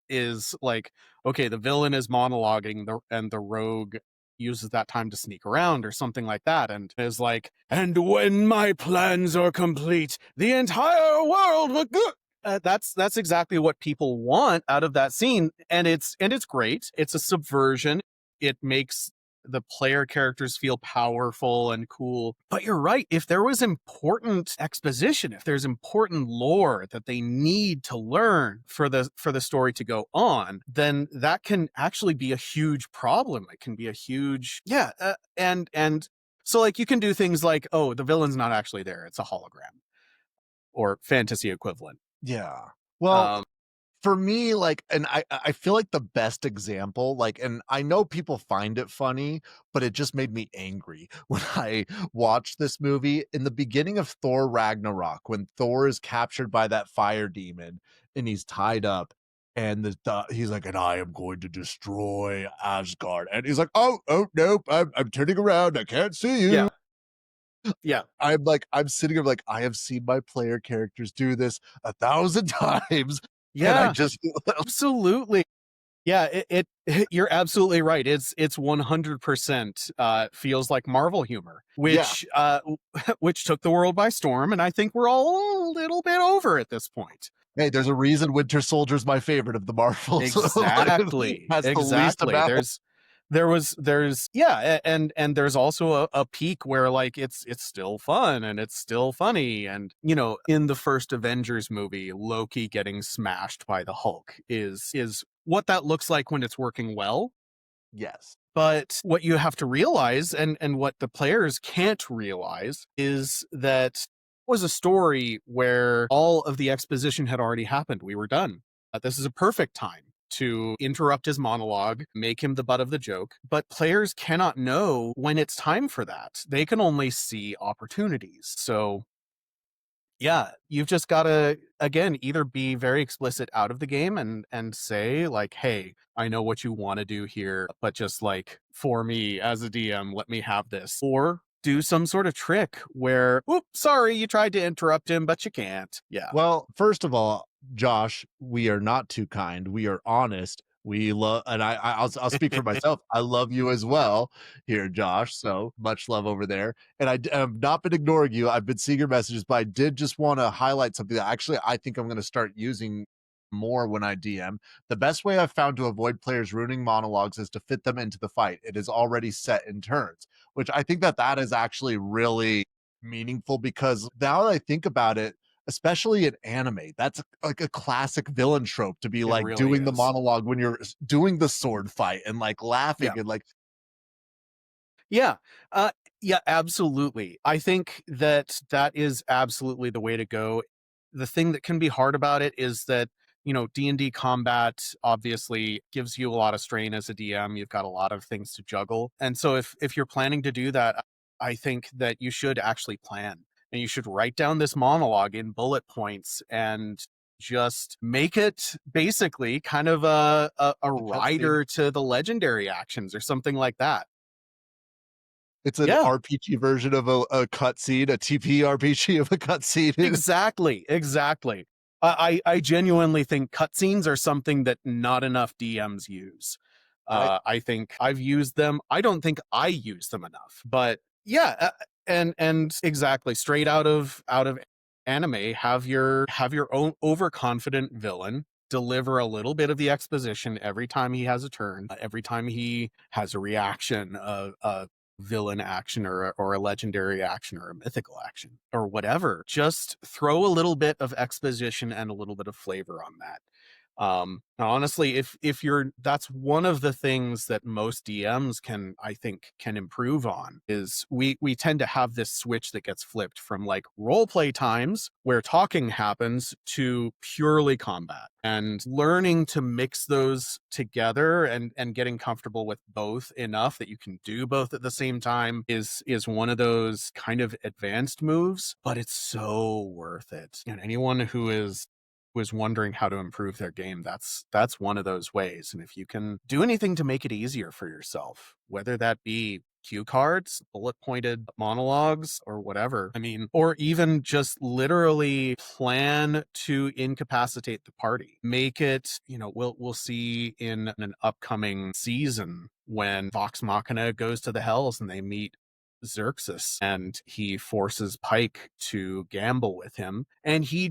is like, okay, the villain is monologuing and the rogue uses that time to sneak around or something like that, and is like, and when my plans are complete, the entire world will go. That's exactly what people want out of that scene, and it's great. It's a subversion. It makes the player characters feel powerful and cool. But you're right. If there was important exposition, if there's important lore that they need to learn for the story to go on, then that can actually be a huge problem. It can be a huge and so like you can do things like, oh, the villain's not actually there; it's a hologram or fantasy equivalent. Yeah. Well, Um, for me, like, and I feel like the best example, like, and I know people find it funny, but it just made me angry when I watched this movie in the beginning of Thor Ragnarok, when Thor is captured by that fire demon and he's tied up. And he's like, and I am going to destroy Asgard. And he's like, oh, nope, I'm turning around. I can't see you. yeah, yeah, I'm like, I'm sitting here like, I have seen my player characters do this 1,000 times. And I yeah, just absolutely. Yeah, you're absolutely right. It's 100% feels like Marvel humor, Yeah. which took the world by storm, and I think we're all a little bit over at this point. Hey, there's a reason Winter Soldier's my favorite of the Marvels. Exactly. Has the least Exactly. amount. There's yeah, and there's also a peak where like it's still fun and it's still funny. And in the first Avengers movie, Loki getting smashed by the Hulk is what that looks like when it's working well. Yes. But what you have to realize, and what the players can't realize, is that it was a story where all of the exposition had already happened. We were done. This is a perfect time to interrupt his monologue, make him the butt of the joke. But players cannot know when it's time for that. They can only see opportunities. So yeah, you've just got to, again, either be very explicit out of the game and say like, hey, I know what you want to do here, but just like for me as a DM, let me have this. Or do some sort of trick where, oops, sorry, you tried to interrupt him, but you can't. Yeah. Well, first of all, Josh, we are not too kind. We are honest. We love, and I'll speak for myself. I love you as well here, Josh. So much love over there. And have not been ignoring you. I've been seeing your messages, but I did just want to highlight something that actually I think I'm going to start using more when I DM. The best way I've found to avoid players ruining monologues is to fit them into the fight. It is already set in turns, which I think that is actually really meaningful, because now that I think about it, especially in anime, that's like a classic villain trope, to be It like really doing the is. monologue when you're doing the sword fight and like laughing Yeah. and like, Yeah. Yeah, absolutely. I think that is absolutely the way to go. The thing that can be hard about it is that, D&D combat obviously gives you a lot of strain as a DM. You've got a lot of things to juggle. And so if you're planning to do that, I think that you should actually plan, and you should write down this monologue in bullet points and just make it basically kind of a a cutscene. rider to the legendary actions or something like that. It's an Yeah. RPG version of a cutscene, a TPRPG of a cutscene. Exactly, exactly. I genuinely think cutscenes are something that not enough DMs use. I I think I've used them. I don't think I use them enough. But yeah, and exactly, straight out of anime, have your own overconfident villain deliver a little bit of the exposition every time he has a turn, every time he has a reaction, a villain action or a legendary action or a mythical action or whatever. Just throw a little bit of exposition and a little bit of flavor on that. Honestly, if you're that's one of the things that most DMs I think can improve on, is we tend to have this switch that gets flipped from like role play times where talking happens to purely combat, and learning to mix those together and getting comfortable with both enough that you can do both at the same time is one of those kind of advanced moves, but it's so worth it. And anyone who was wondering how to improve their game, that's one of those ways. And if you can do anything to make it easier for yourself, whether that be cue cards, bullet pointed monologues, or whatever, I mean, or even just literally plan to incapacitate the party, make it, we'll see in an upcoming season when Vox Machina goes to the Hells and they meet Xerxes, and he forces Pike to gamble with him, and he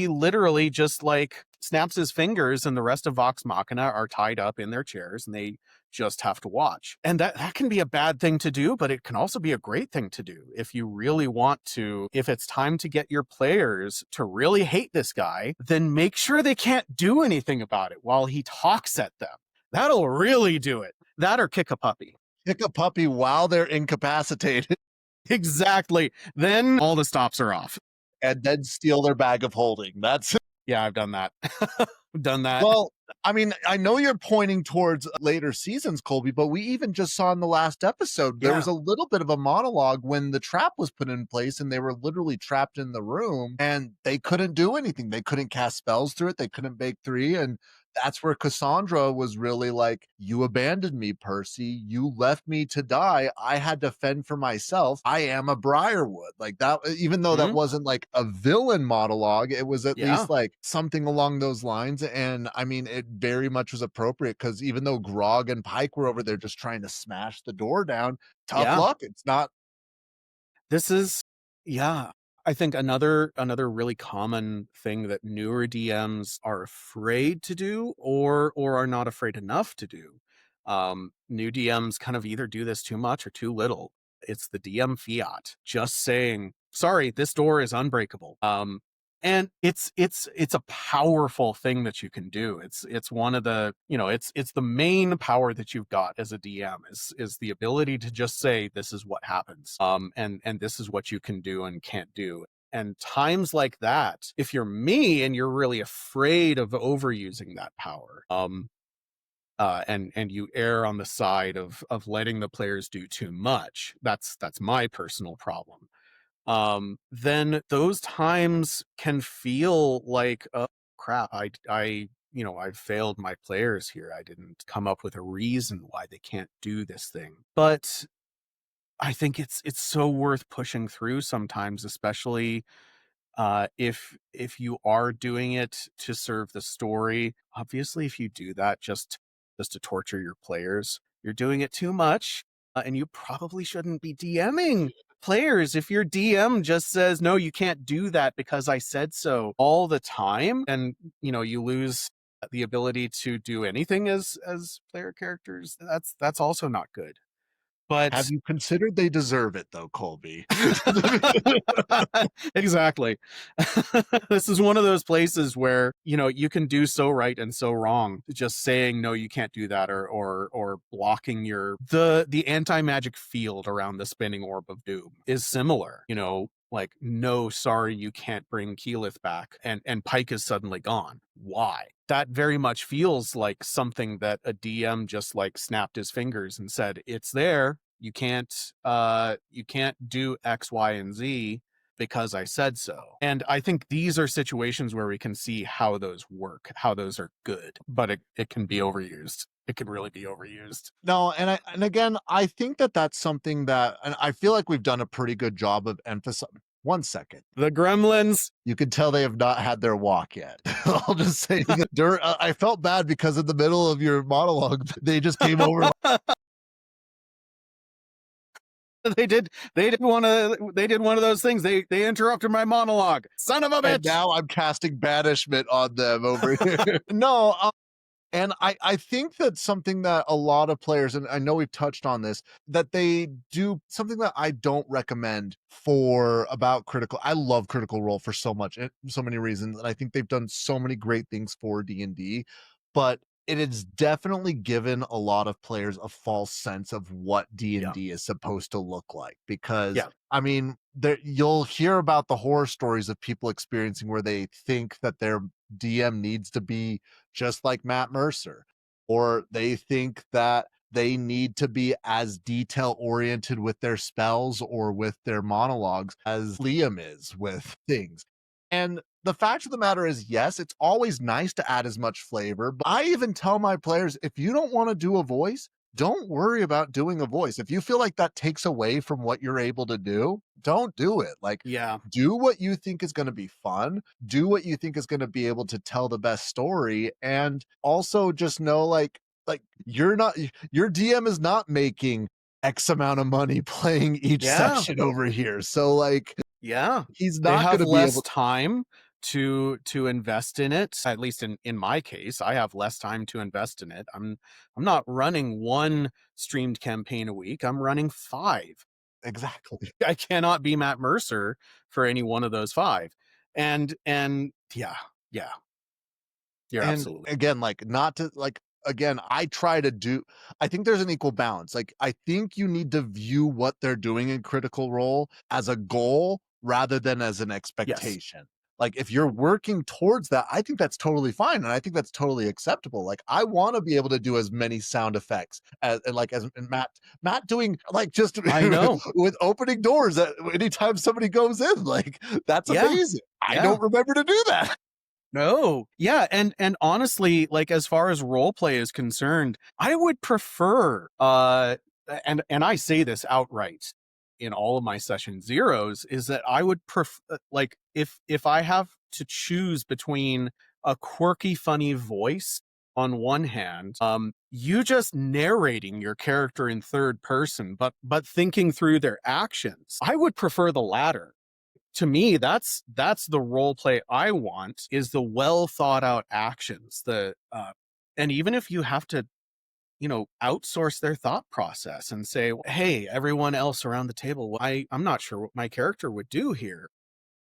literally just like snaps his fingers, and the rest of Vox Machina are tied up in their chairs and they just have to watch. And that can be a bad thing to do, but it can also be a great thing to do if you really want to. If it's time to get your players to really hate this guy, then make sure they can't do anything about it while he talks at them. That'll really do it. That or kick a puppy. pick a puppy while they're incapacitated Exactly. Then all the stops are off. and then steal their bag of holding. That's Yeah, I've done that. I've done that. well, I mean, I know you're pointing towards later seasons, Colby, but we even just saw in the last episode, there Yeah. was a little bit of a monologue when the trap was put in place and they were literally trapped in the room and they couldn't do anything. They couldn't cast spells through it. They couldn't make three. And that's where Cassandra was really like, "You abandoned me, Percy. You left me to die. I had to fend for myself. I am a Briarwood." Like that, even though that Mhm. wasn't like a villain monologue, it was at Yeah. least like something along those lines. And I mean, it very much was appropriate because even though Grog and Pike were over there just trying to smash the door down, tough Yeah. luck. It's not. This is yeah. I think another really common thing that newer DMs are afraid to do or are not afraid enough to do. New DMs kind of either do this too much or too little. It's the DM fiat, just saying, "Sorry, this door is unbreakable." And it's a powerful thing that you can do. It's one of the, it's the main power that you've got as a DM is the ability to just say, this is what happens. And this is what you can do and can't do. And times like that, if you're me and you're really afraid of overusing that power, and you err on the side of letting the players do too much, that's my personal problem. Then those times can feel like, oh crap, I failed my players here. I didn't come up with a reason why they can't do this thing. But I think it's so worth pushing through sometimes, especially if you are doing it to serve the story. Obviously, if you do that just to torture your players, you're doing it too much, and you probably shouldn't be DMing players. If your DM just says, no, you can't do that because I said so all the time, and you lose the ability to do anything as player characters, that's also not good. Have But you considered they deserve it though, Colby? exactly. This is one of those places where, you can do so right and so wrong. Just saying, no, you can't do that, or blocking the anti-magic field around the spinning orb of doom is similar, like, no, sorry, you can't bring Keyleth back, and Pike is suddenly gone. Why? That very much feels like something that a DM just like snapped his fingers and said, it's there. You can't do X, Y, and Z because I said so. And I think these are situations where we can see how those work, how those are good, but it can be overused. It can really be overused. No, and again, I think that that's something that, and I feel like we've done a pretty good job of emphasizing. One second. The gremlins. You can tell they have not had their walk yet. I'll just say that I felt bad because in the middle of your monologue, they just came over They did one of those things. They interrupted my monologue. Son of a and bitch. now I'm casting banishment on them over here. No, and I think that's something that a lot of players, and I know we've touched on this, that they do something that I don't recommend for about critical. I love Critical Role for so many reasons, and I think they've done so many great things for D&D, but it has definitely given a lot of players a false sense of what Yeah. D&D is supposed to look like. Because Yeah. I mean, you'll hear about the horror stories of people experiencing where they think that their DM needs to be just like Matt Mercer, or they think that they need to be as detail oriented with their spells or with their monologues as Liam is with things. And the fact of the matter is, yes, it's always nice to add as much flavor. But I even tell my players, if you don't want to do a voice, don't worry about doing a voice. If you feel like that takes away from what you're able to do, don't do it. Like, Yeah. do what you think is going to be fun, do what you think is going to be able to tell the best story, and also just know like your DM is not making X amount of money playing each Yeah. session over here. So like Yeah. he's They not going have to be less able. time to invest in it. At least in my case, I have less time to invest in it. I'm not running one streamed campaign a week. I'm running 5. Exactly. I cannot be Matt Mercer for any one of those 5. And yeah, yeah, you're And absolutely again, like not to like again, I think there's an equal balance. Like I think you need to view what they're doing in Critical Role as a goal rather than as an yes. expectation. Like if you're working towards that, I think that's totally fine and I think that's totally acceptable. Like I want to be able to do as many sound effects as and like as and Matt doing like just I know. with opening doors anytime somebody goes in. Like that's Yeah. amazing. I Yeah. don't remember to do that. No. Yeah, and honestly, like as far as role play is concerned, I would prefer and I say this outright in all of my session zeros is that I would prefer like if I have to choose between a quirky funny voice on one hand, you just narrating your character in third person but thinking through their actions. I would prefer the latter. To me, that's the role play I want, is the well thought out actions. The and even if you have to, outsource their thought process and say, hey, everyone else around the table, I'm not sure what my character would do here.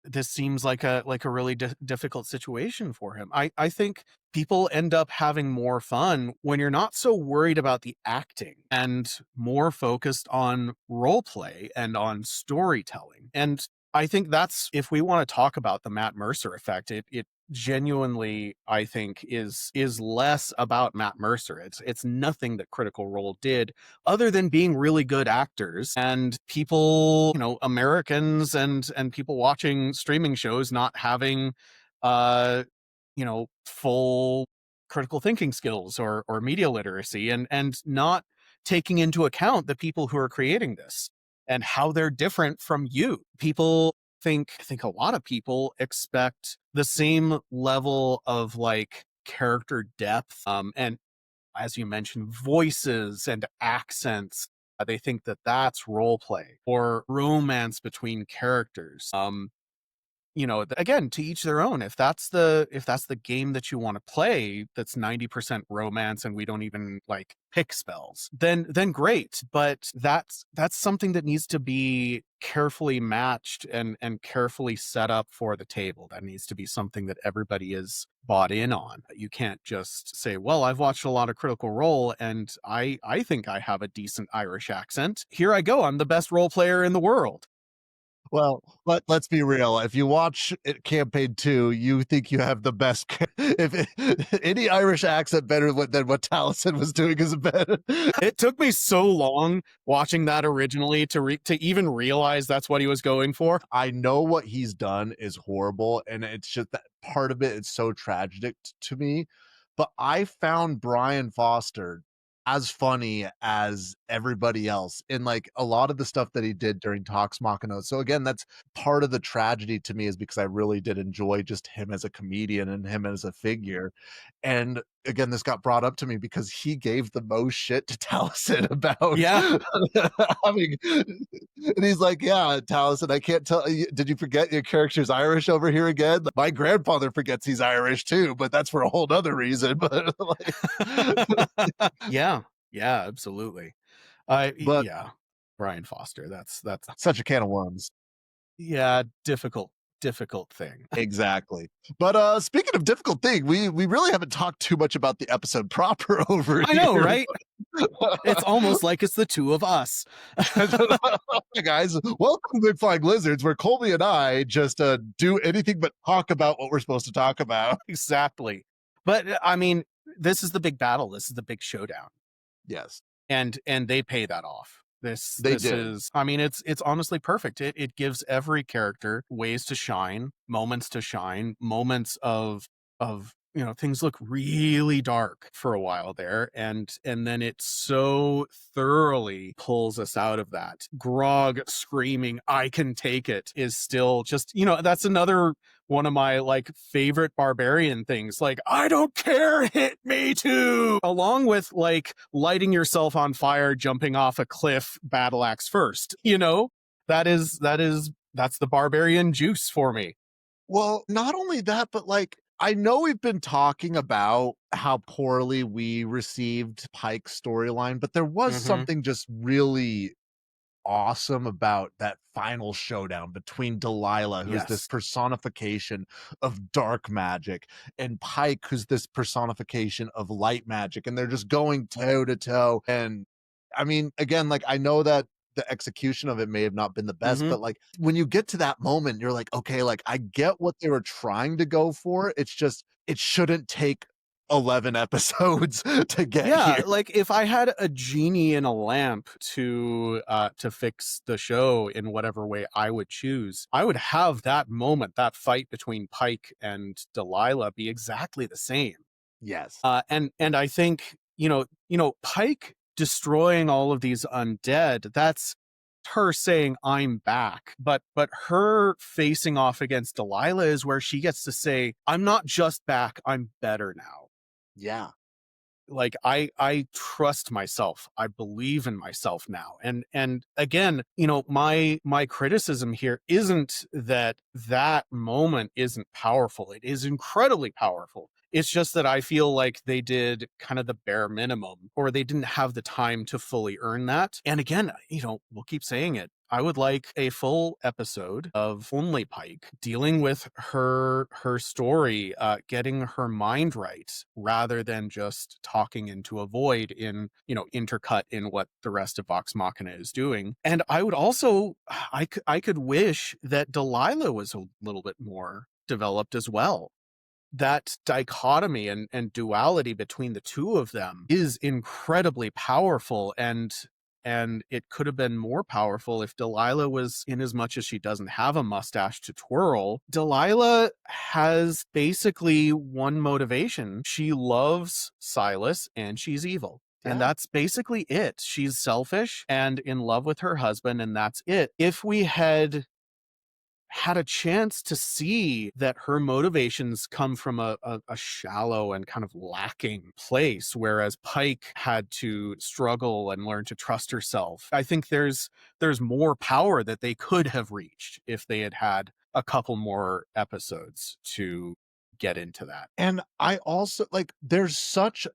This seems like a really difficult situation for him. I think people end up having more fun when you're not so worried about the acting and more focused on role play and on storytelling. And I think that's, if we want to talk about the Matt Mercer effect, it genuinely, I think, is less about Matt Mercer. It's nothing that Critical Role did other than being really good actors, and people, Americans and people watching streaming shows not having full critical thinking skills or media literacy, and not taking into account the people who are creating this and how they're different from you. I think a lot of people expect the same level of like character depth, and as you mentioned, voices and accents. They think that that's role play or romance between characters. Again, to each their own. If that's the game that you want to play, that's 90% romance and we don't even like pick spells, then great. But that's something that needs to be carefully matched and carefully set up for the table. That needs to be something that everybody is bought in on. You can't just say, well, I've watched a lot of Critical Role and I think I have a decent Irish accent. Here I go. I'm the best role player in the world. Well, let's be real. If you watch campaign 2, you think you have the best. If any Irish accent better than what Taliesin was doing is better. It took me so long watching that originally to even realize that's what he was going for. I know what he's done is horrible, and it's just that part of it is so tragic to me. But I found Brian Foster as funny as everybody else in like a lot of the stuff that he did during Vox Machina. So again, that's part of the tragedy to me, is because I really did enjoy just him as a comedian and him as a figure. And again, this got brought up to me because he gave the most shit to Taliesin about Yeah. having, and he's like, yeah, Taliesin, I can't tell you, did you forget your character's Irish over here again? My grandfather forgets he's Irish too, but that's for a whole nother reason. But like, Yeah. Yeah, absolutely. but Yeah. Brian Foster. That's such a can of worms. yeah, difficult thing. Exactly. But speaking of difficult thing, we really haven't talked too much about the episode proper over I know, here. right? It's almost like it's the two of us. Hey guys, welcome to Big Flying Lizards, where Colby and I just do anything but talk about what we're supposed to talk about. Exactly. But I mean, this is the big battle. This is the big showdown. Yes, And they pay that off. This they this did. is, I mean, it's honestly perfect. It gives every character ways to shine, moments of things look really dark for a while there, and then it so thoroughly pulls us out of that. Grog screaming, I can take it, is still just, that's another one of my like favorite barbarian things. Like, I don't care, hit me too. Along with like lighting yourself on fire, jumping off a cliff, battle axe first. That's the barbarian juice for me. Well, not only that, but like I know we've been talking about how poorly we received Pike's storyline, but there was Hmm. something just really awesome about that final showdown between Delilah, who's this Yes. personification of dark magic, and Pike, who's this personification of light magic, and they're just going toe to toe. And I mean, again, like I know that the execution of it may have not been the best, Hmm. but like when you get to that moment, you're like, okay, like I get what they were trying to go for. It's just it shouldn't take 11 episodes to get Yeah, here. like if I had a genie in a lamp to fix the show in whatever way I would choose, I would have that moment, that fight between Pike and Delilah be exactly the same. Yes. And I think, Pike destroying all of these undead, that's her saying I'm back. But her facing off against Delilah is where she gets to say, I'm not just back, I'm better now. Yeah. Like I trust myself, I believe in myself now. And again, my criticism here isn't that that moment isn't powerful. It is incredibly powerful. It's just that I feel like they did kind of the bare minimum, or they didn't have the time to fully earn that. And again, we'll keep saying it, I would like a full episode of only Pike dealing with her story, getting her mind right, rather than just talking into a void intercut in what the rest of Vox Machina is doing. And I would also, I could wish that Delilah was a little bit more developed as well. That dichotomy and duality between the two of them is incredibly powerful, and it could have been more powerful if Delilah was, in as much as she doesn't have a mustache to twirl, Delilah has basically one motivation. She loves Silas and she's evil. And Yeah. that's basically it. She's selfish and in love with her husband, and that's it. If we had a chance to see that her motivations come from a shallow and kind of lacking place, whereas Pike had to struggle and learn to trust herself, I think there's more power that they could have reached if they had a couple more episodes to get into that. And I also like there's such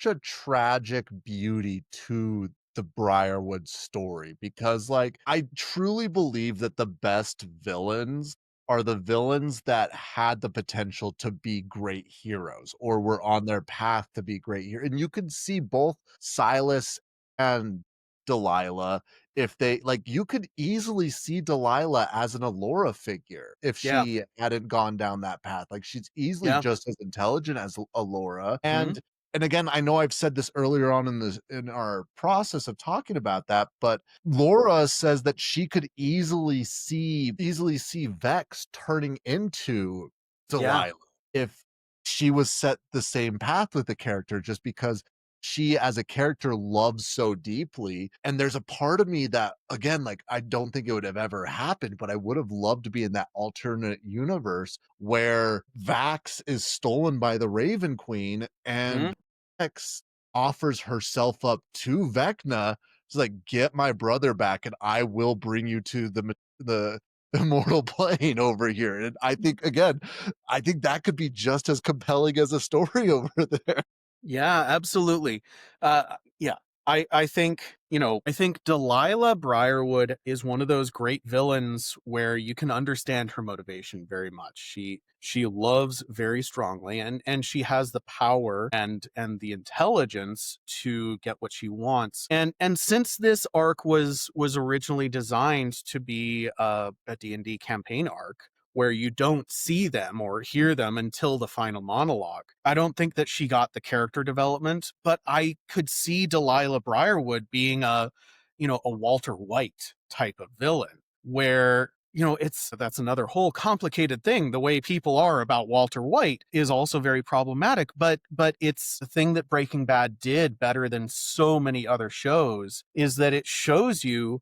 a tragic beauty to the Briarwood story, because like I truly believe that the best villains are the villains that had the potential to be great heroes or were on their path to be great heroes. And you could see both Silas and Delilah, if they like, you could easily see Delilah as an Allura figure if Yeah. she hadn't gone down that path. Like, she's easily Yeah. just as intelligent as Allura. Mhm. And again, I know I've said this earlier on in our process of talking about that, but Laura says that she could easily see Vex turning into Yeah. Delilah if she was set the same path with the character, just because she as a character loves so deeply. And there's a part of me that, again, like, I don't think it would have ever happened, but I would have loved to be in that alternate universe where Vax is stolen by the Raven Queen Mhm. and Vex offers herself up to Vecna. She's like, get my brother back and I will bring you to the immortal plane over here. And I think, again, I think that could be just as compelling as a story over there. Yeah, absolutely. Yeah, I think, I think Delilah Briarwood is one of those great villains where you can understand her motivation very much. She loves very strongly, and she has the power and the intelligence to get what she wants. And since this arc was originally designed to be a D&D campaign arc, where you don't see them or hear them until the final monologue, I don't think that she got the character development, but I could see Delilah Briarwood being a Walter White type of villain, where, that's another whole complicated thing. The way people are about Walter White is also very problematic, but it's the thing that Breaking Bad did better than so many other shows, is that it shows you,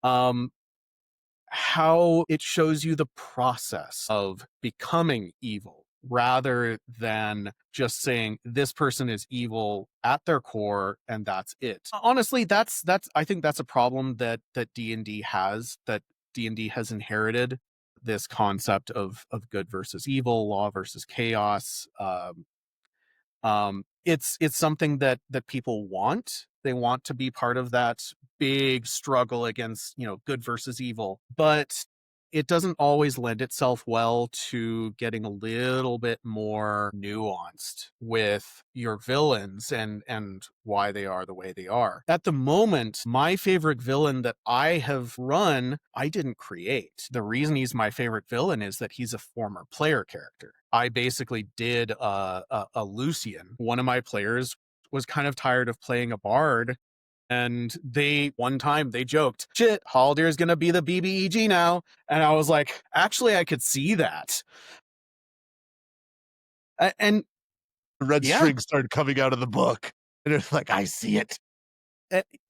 um, how it shows you the process of becoming evil, rather than just saying this person is evil at their core and that's it. Honestly, that's I think that's a problem that D&D has, that D&D has inherited, this concept of good versus evil, law versus chaos. It's something that people want. They want to be part of that big struggle against, good versus evil. But it doesn't always lend itself well to getting a little bit more nuanced with your villains and why they are the way they are. At the moment, my favorite villain that I have run, I didn't create. The reason he's my favorite villain is that he's a former player character. I basically did a Lucian. One of my players was kind of tired of playing a bard, and one time they joked, shit, Haldir's gonna be the BBEG now. And I was like, actually, I could see that. And Red yeah, string started coming out of the book. And it's like, I see it.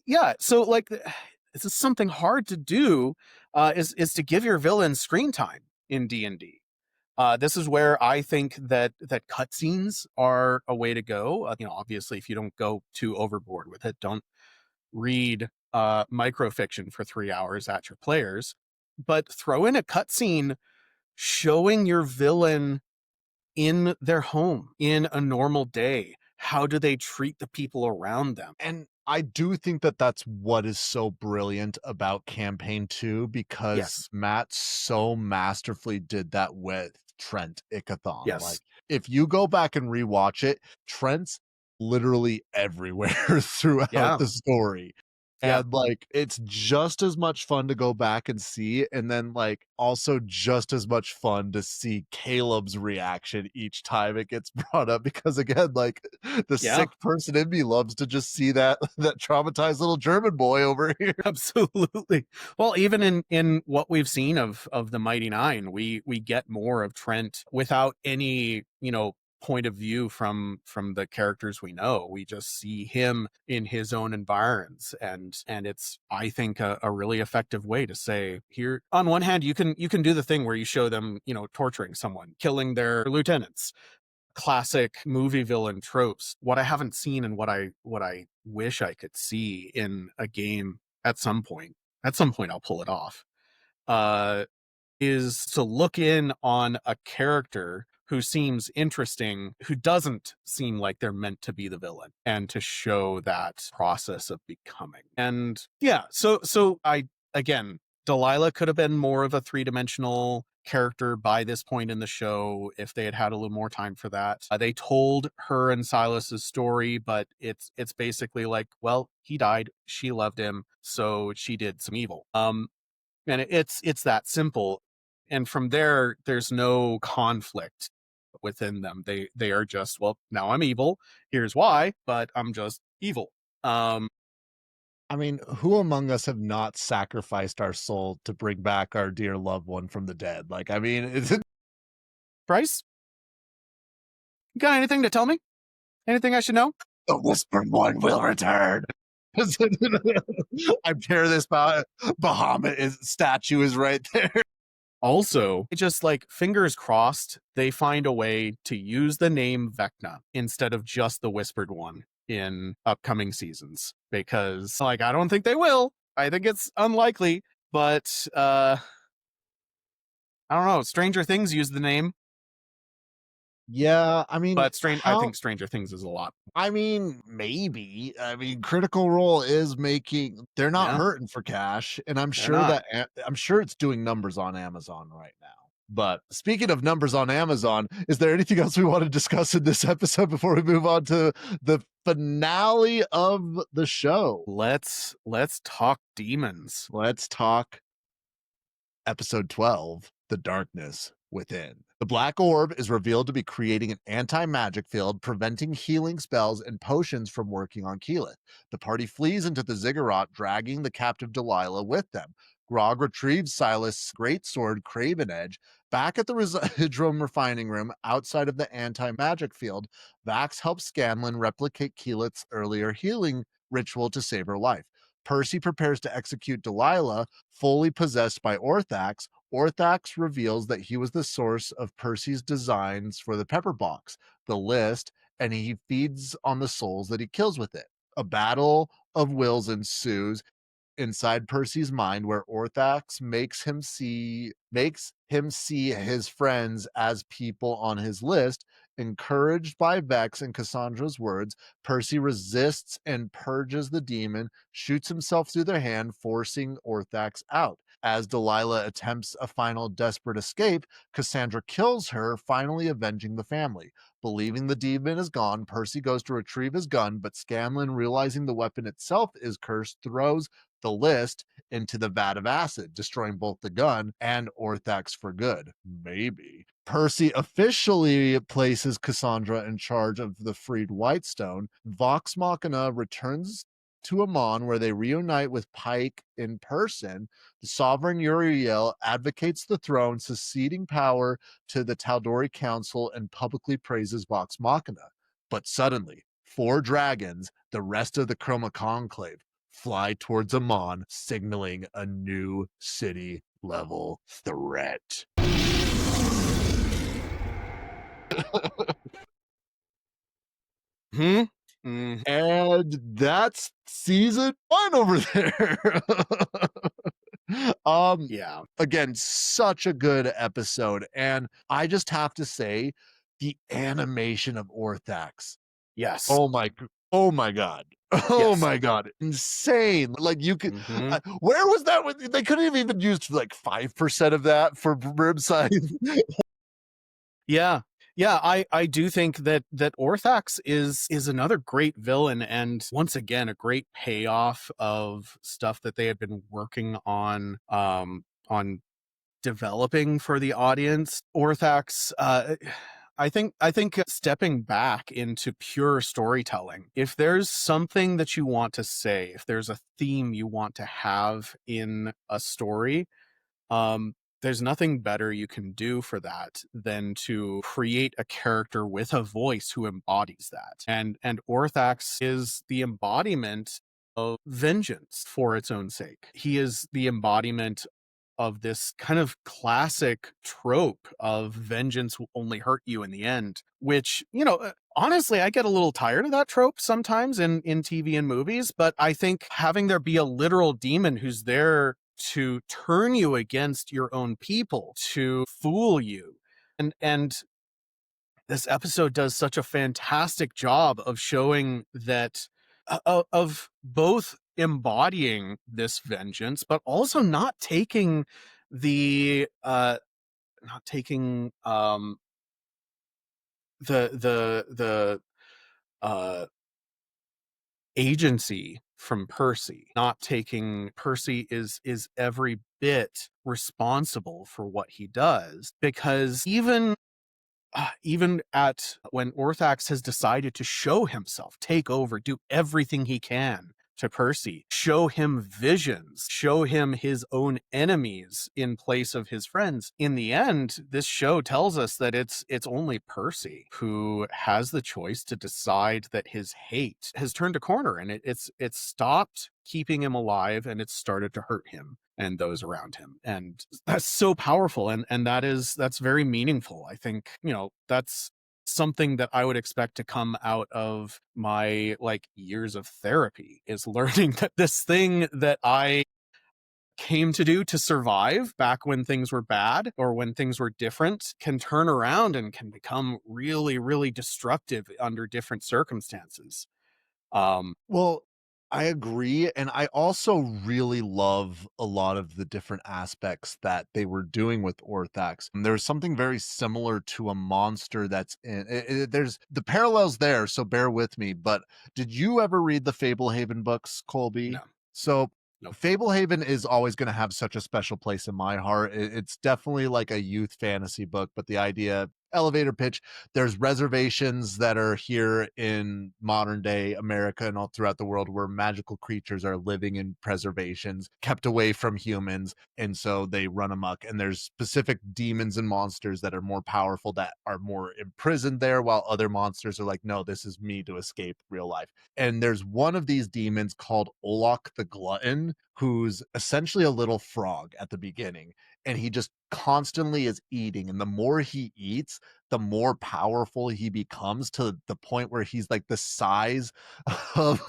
yeah. So like, this is something hard to do, is to give your villain screen time in D&D. This is where I think that cutscenes are a way to go. Obviously, if you don't go too overboard with it, don't read microfiction for 3 hours at your players, but throw in a cutscene showing your villain in their home in a normal day. How do they treat the people around them? And I do think that that's what is so brilliant about campaign 2, because Yes. Matt so masterfully did that with Trent Ickathon. Like, Yes. if you go back and rewatch it, Trent's literally everywhere throughout Yeah. the story. Yeah. And like, it's just as much fun to go back and see, and then like also just as much fun to see Caleb's reaction each time it gets brought up, because again, like, the Yeah. sick person in me loves to just see that traumatized little German boy over here. Absolutely. Well, even in what we've seen of the Mighty Nine, we get more of Trent without any, point of view from the characters we know. We just see him in his own environs, and it's, I think, a really effective way to say, here, on one hand, you can do the thing where you show them, torturing someone, killing their lieutenants, classic movie villain tropes. What I haven't seen, and what I wish I could see in a game at some point, I'll pull it off, is to look in on a character who seems interesting, who doesn't seem like they're meant to be the villain, and to show that process of becoming. And yeah, so again, Delilah could have been more of a three-dimensional character by this point in the show if they had had a little more time for that. They told her and Silas's story, but it's basically like, well, he died, she loved him, so she did some evil. And it's that simple. And from there, there's no conflict within them. They are just, well, now I'm evil. Here's why, but I'm just evil. I mean, who among us have not sacrificed our soul to bring back our dear loved one from the dead? Like, I mean, Bryce, you got anything to tell me? Anything I should know? the whispered one will return. I'm sure this Bahamut statue is right there. Also, just like, fingers crossed, they find a way to use the name Vecna instead of just the Whispered One in upcoming seasons, because, like, I don't think they will. I think it's unlikely, but I don't know. Stranger Things used the name, Yeah, I mean, but I think Stranger Things is a lot. I mean, maybe. I mean, Critical Role is they're not Yeah, hurting for cash, and I'm they're sure not. I'm sure it's doing numbers on Amazon right now. But speaking of numbers on Amazon, is there anything else we want to discuss in this episode before we move on to the finale of the show? Let's talk demons. Let's talk episode 12, The Darkness Within. The black orb is revealed to be creating an anti-magic field, preventing healing spells and potions from working on Keyleth. The party flees into the Ziggurat, dragging the captive Delilah with them. Grog retrieves Silas' greatsword Craven Edge. Back at the Residuum refining room outside of the anti-magic field, Vax helps Scanlan replicate Keyleth's earlier healing ritual to save her life. Percy prepares to execute Delilah, fully possessed by Orthax. Orthax reveals that he was the source of Percy's designs for the pepper box, the list, and he feeds on the souls that he kills with it. A battle of wills ensues inside Percy's mind, where Orthax makes him see his friends as people on his list. Encouraged by Vex and Cassandra's words, Percy resists and purges the demon, shoots himself through the hand, forcing Orthax out. As Delilah attempts a final desperate escape, Cassandra kills her, finally avenging the family. Believing the demon is gone, Percy goes to retrieve his gun, but Scanlan, realizing the weapon itself is cursed, throws the list into the vat of acid, destroying both the gun and Orthax for good. Maybe. Percy officially places Cassandra in charge of the freed Whitestone. Vox Machina returns to Amon, where they reunite with Pike in person. The sovereign Uriel advocates the throne, succeeding power to the Taldori Council, and publicly praises Vox Machina. But suddenly, 4 dragons, the rest of the Chroma Conclave, fly towards Amon, signaling a new city level threat. Hmm. Mm, And that's season 1 over there. yeah. Again, such a good episode, and I just have to say, the animation of Orthax, Yes. oh my oh my god. Oh Yes. my god, insane. Like, you could Hmm. where was that when they couldn't have even used like 5% of that for rib size? Yeah. Yeah, I do think that Orthax is another great villain, and once again a great payoff of stuff that they had been working on developing for the audience. Orthax, I think stepping back into pure storytelling, if there's something that you want to say, if there's a theme you want to have in a story, um, there's nothing better you can do for that than to create a character with a voice who embodies that. And Orthax is the embodiment of vengeance for its own sake. He is the embodiment of this kind of classic trope of vengeance will only hurt you in the end, which, honestly, I get a little tired of that trope sometimes in TV and movies, but I think having there be a literal demon who's there to turn you against your own people, to fool you. And this episode does such a fantastic job of showing that, of both embodying this vengeance, but also not taking the not taking the uh agency from Percy. Not taking Percy is every bit responsible for what he does, because even at when Orthax has decided to show himself, take over, do everything he can to Percy, show him visions, show him his own enemies in place of his friends. In the end, this show tells us that it's only Percy who has the choice to decide that his hate has turned a corner, and it's stopped keeping him alive, and it's started to hurt him and those around him. And that's so powerful, and that's very meaningful. I think, that's something that I would expect to come out of my years of therapy, is learning that this thing that I came to do to survive back when things were bad or when things were different can turn around and can become really, really destructive under different circumstances. um Well, I agree. And I also really love a lot of the different aspects that they were doing with Orthax. And there's something very similar to a monster that's there's the parallels there. So bear with me. But did you ever read the Fablehaven books, no. Colby? So Nope. Fablehaven is always going to have such a special place in my heart. It's definitely like a youth fantasy book, but the idea, elevator pitch, there's reservations that are here in modern day America and all throughout the world where magical creatures are living in preservations kept away from humans, and so they run amok, and there's specific demons and monsters that are more powerful that are more imprisoned there, while other monsters are like, no, this is me to escape real life. And there's one of these demons called Olok the Glutton, who's essentially a little frog at the beginning, and he just constantly is eating, and the more he eats, the more powerful he becomes, to the point where he's like the size of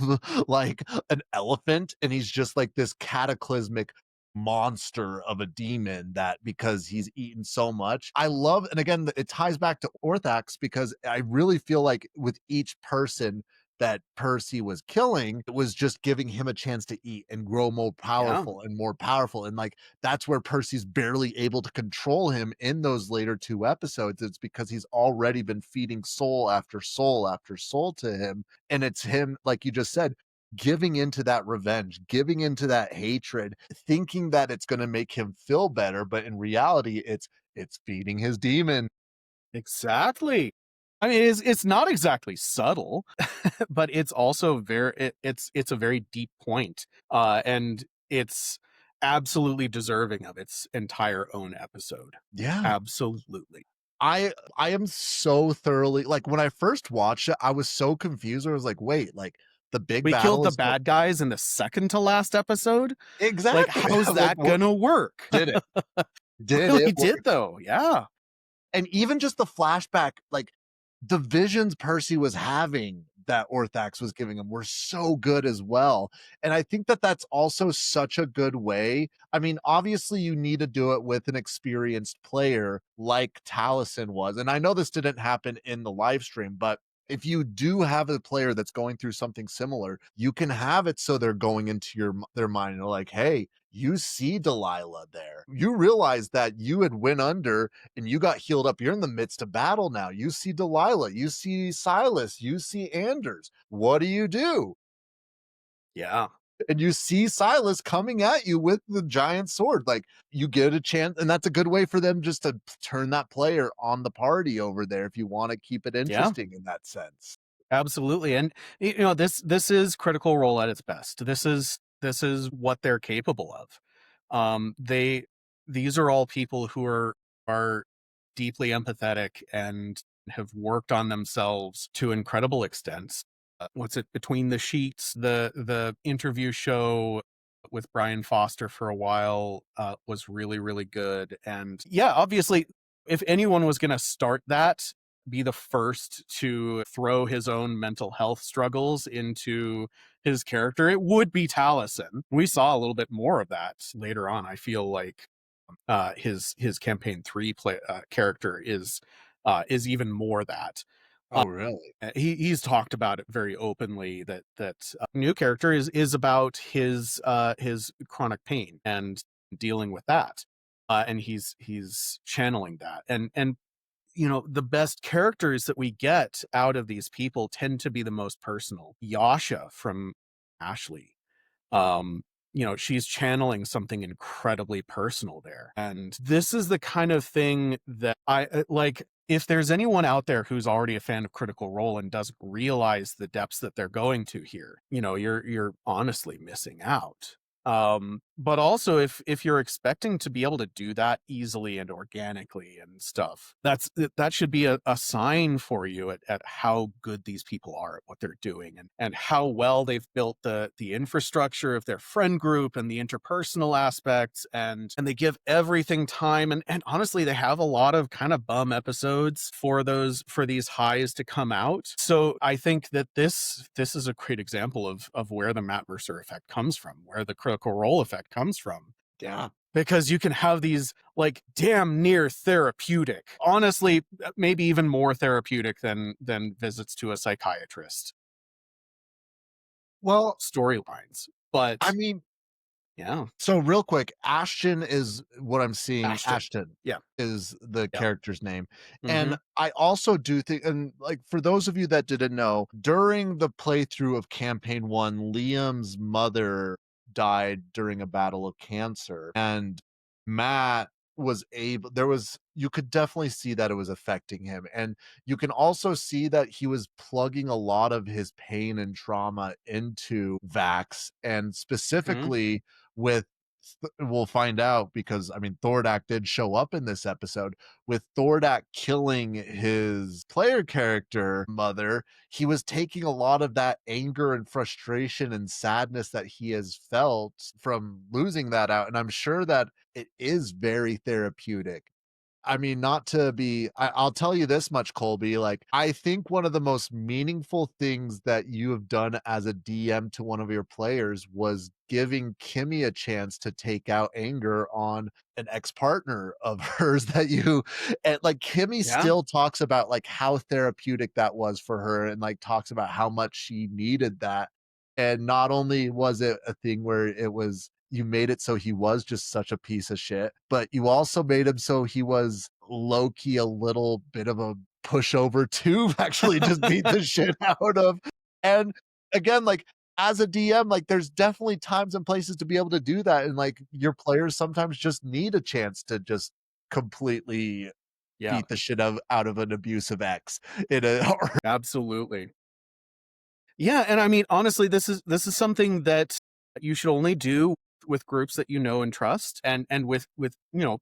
like an elephant, and he's just like this cataclysmic monster of a demon, that because he's eaten so much. I love, and again, it ties back to Orthax, because I really feel like with each person that Percy was killing, it was just giving him a chance to eat and grow more Yeah, powerful and more powerful. And like that's where Percy's barely able to control him in those later two episodes. It's because he's already been feeding soul after soul after soul to him. And it's him, like you just said, giving into that revenge, giving into that hatred, thinking that it's going to make him feel better, but in reality, it's feeding his demon. exactly. I mean, it's not exactly subtle, but it's also it's a very deep point, and it's absolutely deserving of its entire own episode. Yeah. Absolutely. I am so thoroughly like when I first watched it, I was so confused. I was like, wait, like the big We killed battle the is bad guys in the second to last episode. Like, exactly. how's I'm like, that what gonna work? did it? Did Really it did work? though. Yeah. And even just the flashback, like the visions Percy was having that Orthax was giving him were so good as well. And I think that that's also such a good way. I mean, obviously, you need to do it with an experienced player like Taliesin was. And I know this didn't happen in the live stream, but if you do have a player that's going through something similar, you can have it so they're going into their mind and they're like, hey, you see Delilah there. You realize that you had went under and you got healed up. You're in the midst of battle now. You see Delilah, you see Silas, you see Anders. What do you do? Yeah. And you see Silas coming at you with the giant sword. Like you get a chance, and that's a good way for them just to turn that player on the party over there if you want to keep it Yeah. interesting in that sense. Absolutely. And this is Critical Role at its best. This is what they're capable of. They these are all people who are deeply empathetic and have worked on themselves to incredible extents. What's it, Between the Sheets, the interview show with Brian Foster for a while was really, really good. And yeah, obviously, if anyone was going to start that, be the first to throw his own mental health struggles into his character, it would be Taliesin. We saw a little bit more of that later on. I feel like his campaign 3 character is even more that. Oh, really? He's talked about it very openly that new character is about his chronic pain and dealing with that, and he's channeling that, and the best characters that we get out of these people tend to be the most personal. Yasha from Ashley, um she's channeling something incredibly personal there, and this is the kind of thing that I like. If there's anyone out there who's already a fan of Critical Role and doesn't realize the depths that they're going to here, you're honestly missing out. But also, if you're expecting to be able to do that easily and organically and stuff, that should be a sign for you at how good these people are at what they're doing, and how well they've built the infrastructure of their friend group and the interpersonal aspects, and they give everything time, and honestly, they have a lot of kind of bum episodes for these highs to come out. So I think that this is a great example of where the Matt Mercer effect comes from, where the Critical Role effect comes from, Yeah. because you can have these like damn near therapeutic, honestly, maybe even more therapeutic than visits to a psychiatrist Well, storylines. I But mean, yeah. so real quick, Ashton is what I'm seeing. Ashton. Ashton Yeah. is the Yeah. character's name. Mm-hmm. And I also do think, and like for those of you that didn't know, during the playthrough of campaign 1, Liam's mother died during a battle of cancer. And Matt was able, you could definitely see that it was affecting him. And you can also see that he was plugging a lot of his pain and trauma into Vax, and Mm-hmm. specifically with we'll find out because I mean Thordak did show up in this episode. With Thordak killing his player character mother, he was taking a lot of that anger and frustration and sadness that he has felt from losing that out, and I'm sure that it is very therapeutic. I mean, not to be, I'll tell you this much, Colby. Like, I think one of the most meaningful things that you have done as a DM to one of your players was giving Kimmy a chance to take out anger on an ex-partner of hers that you, and like Kimmy Yeah. still talks about like how therapeutic that was for her and like talks about how much she needed that. And not only was it a thing where it was you made it so he was just such a piece of shit, but you also made him so he was low key a little bit of a pushover to actually just beat the shit out of. And again, like as a DM, like there's definitely times and places to be able to do that. And like your players sometimes just need a chance to just completely Yeah, beat the shit out of an abusive ex in a absolutely. Yeah, and I mean, honestly, this is something that you should only do with groups that you know and trust, and with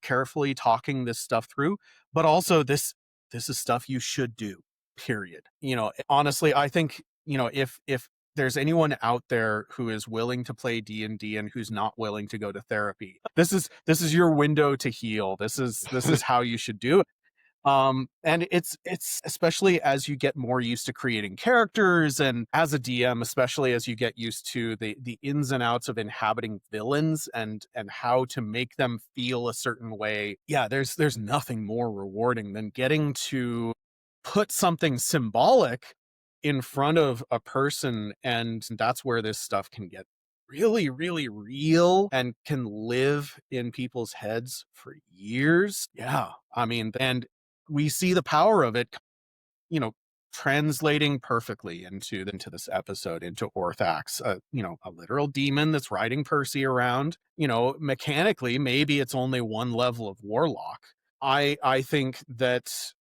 carefully talking this stuff through. But also, this is stuff you should do. Period. Honestly, I think if there's anyone out there who is willing to play D&D and who's not willing to go to therapy, this is your window to heal. This is how you should do it. And it's especially as you get more used to creating characters, and as a DM, especially as you get used to the ins and outs of inhabiting villains and how to make them feel a certain way. Yeah, there's nothing more rewarding than getting to put something symbolic in front of a person, and that's where this stuff can get really, really real and can live in people's heads for years. Yeah. I mean, and we see the power of it, you know, translating perfectly into this episode, into Orthax, a literal demon that's riding Percy around. Mechanically, maybe it's only one level of warlock. I think that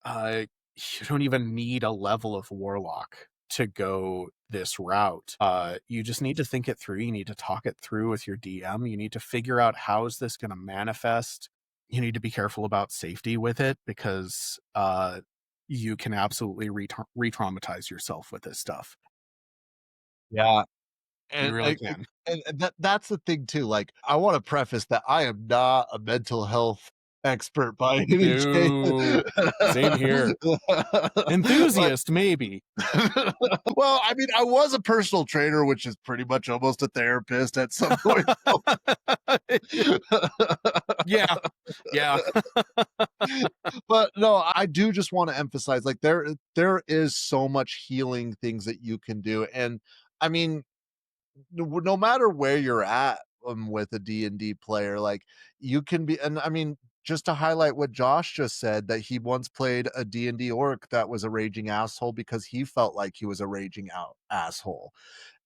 you don't even need a level of warlock to go this route. You just need to think it through. You need to talk it through with your DM. You need to figure out how is this going to manifest. You need to be careful about safety with it, because you can absolutely re-traumatize yourself with this stuff. yeah. You And really can. that's the thing too, like, I wanna preface that I am not a mental health expert by any chance. No, same here. Like Enthusiast, maybe. well, I mean, I was a personal trainer, which is pretty much almost a therapist at some point. Yeah, yeah. But no, I do just wanna emphasize, like, there is so much healing things that you can do, and I mean, no matter where you're at with a D&D player, like you can be, and I mean, just to highlight what Josh just said, that he once played a D&D orc that was a raging asshole because he felt like he was a raging out asshole.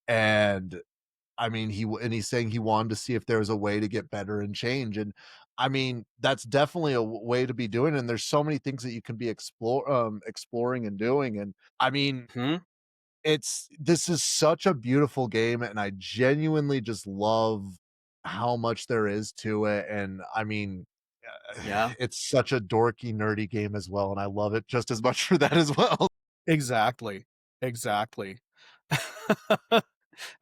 And I mean, and he's saying he wanted to see if there was a way to get better and change. And I mean, that's definitely a way to be doing. And there's so many things that you can be exploring and doing. And I mean, Hmm? this is such a beautiful game, and I genuinely just love how much there is to it, and I mean, Yeah. it's such a dorky, nerdy game as well, and I love it just as much for that as well. Exactly. Exactly. And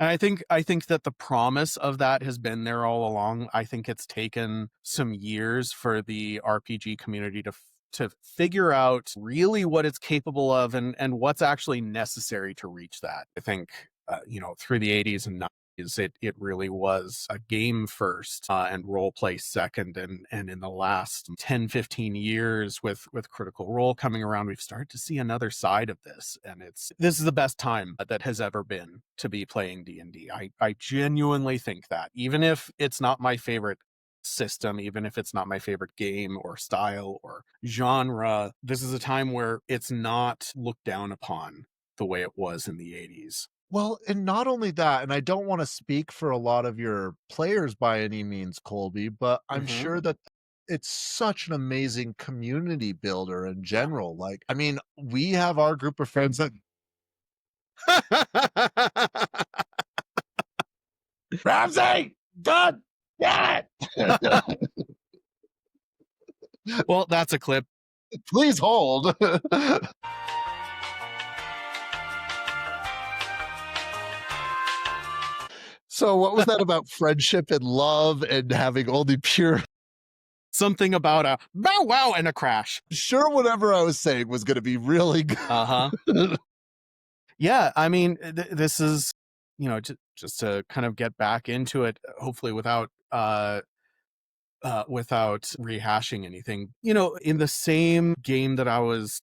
I think that the promise of that has been there all along. I think it's taken some years for the RPG community to figure out really what it's capable of, and what's actually necessary to reach that. I think through the 80s and 90s, it really was a game first, and role play second, and in the last 10-15 years, with Critical Role coming around, we've started to see another side of this, and this is the best time that has ever been to be playing D&D. I genuinely think that, even if it's not my favorite system, even if it's not my favorite game or style or genre, this is a time where it's not looked down upon the way it was in the 80s. Well, and not only that, and I don't wanna speak for a lot of your players by any means, Colby, but I'm Hmm. sure that it's such an amazing community builder in Yeah. general, like, I mean, we have our group of friends that Ramsey! God damn it! Well, that's a clip. Please hold. So what was that about friendship and love and having only pure something about a bow wow and a crash. Sure, whatever I was saying was going to be really good. Yeah, I mean, this is, just to kind of get back into it, hopefully without rehashing anything. In the same game that I was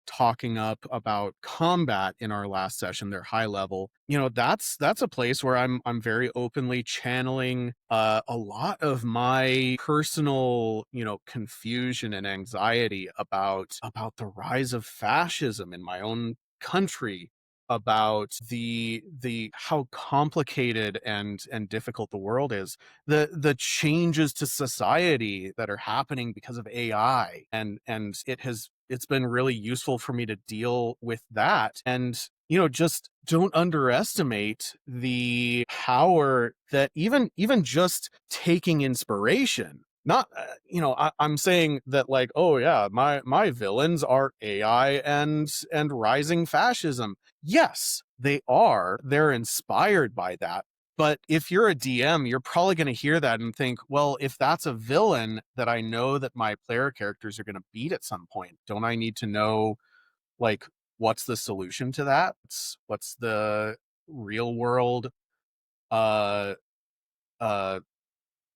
talking up about combat in our last session, they're high level. That's a place where I'm very openly channeling a lot of my personal, confusion and anxiety about the rise of fascism in my own country, about the how complicated and difficult the world is, the changes to society that are happening because of AI, and it's been really useful for me to deal with that. And just don't underestimate the power that even just taking inspiration, not I'm saying that, like, oh yeah, my villains are AI and rising fascism. Yes, they're inspired by that. But if you're a DM, you're probably going to hear that and think, well, if that's a villain that I know that my player characters are going to beat at some point, don't I need to know, like, what's the solution to that? What's the real world uh uh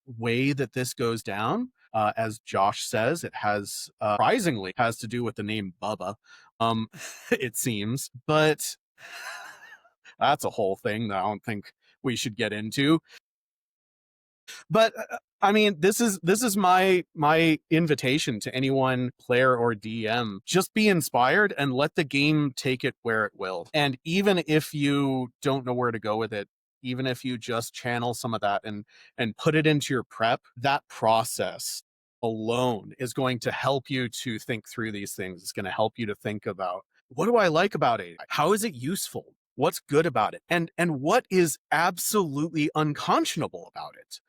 way that this goes down? As Josh says, it has surprisingly has to do with the name Bubba, it seems, but that's a whole thing that I don't think we should get into. But I mean, this is my invitation to anyone, player or DM. Just be inspired and let the game take it where it will. And even if you don't know where to go with it, even if you just channel some of that and put it into your prep, that process alone is going to help you to think through these things. It's going to help you to think about, what do I like about it? How is it useful? What's good about it? And what is absolutely unconscionable about it?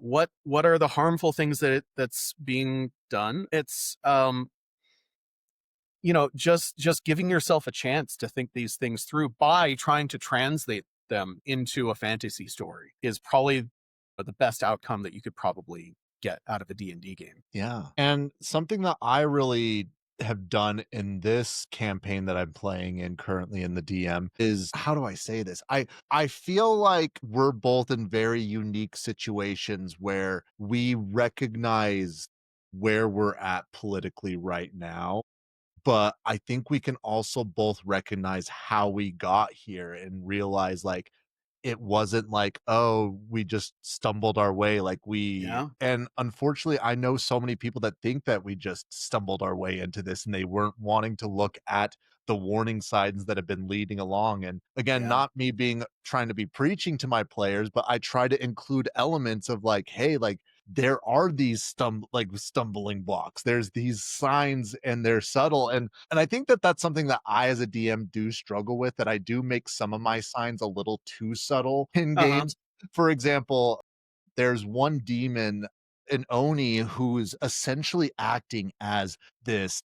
What are the harmful things that's being done? It's just giving yourself a chance to think these things through by trying to translate them into a fantasy story is probably the best outcome that you could probably get out of a D&D game. Yeah. And something that I really have done in this campaign that I'm playing in currently in the DM is, how do I say this? I feel like we're both in very unique situations where we recognize where we're at politically right now, but I think we can also both recognize how we got here and realize, like, it wasn't like, "Oh, we just stumbled our way," like, Yeah. and unfortunately, I know so many people that think that we just stumbled our way into this, and they weren't wanting to look at the warning signs that have been leading along, and again, Yeah. not me being trying to be preaching to my players, but I try to include elements of, like, "Hey, like, there are these stumbling blocks. There's these signs, and they're subtle," and I think that that's something that I, as a DM, do struggle with, that I do make some of my signs a little too subtle in Uh-huh. games. For example, there's one demon, an Oni, who's essentially acting as this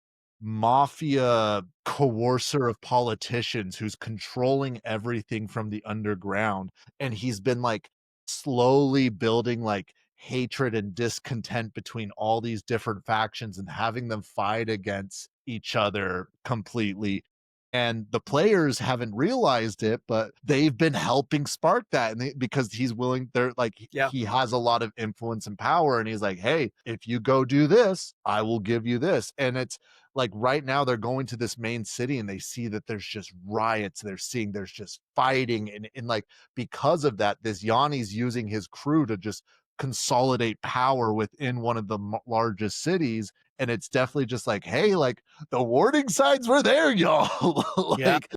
mafia coercer of politicians who's controlling everything from the underground. And he's been like slowly building like hatred and discontent between all these different factions and having them fight against each other completely. And the players haven't realized it, but they've been helping spark that, and because he's willing, they're like, Yeah. he has a lot of influence and power, and he's like, hey, if you go do this, I will give you this. And it's like, right now they're going to this main city and they see that there's just riots, they're seeing there's just fighting, and like, because of that, this Yanni's using his crew to just consolidate power within one of the largest cities. And it's definitely just like, hey, like, the warning signs were there, y'all. Yeah. Like,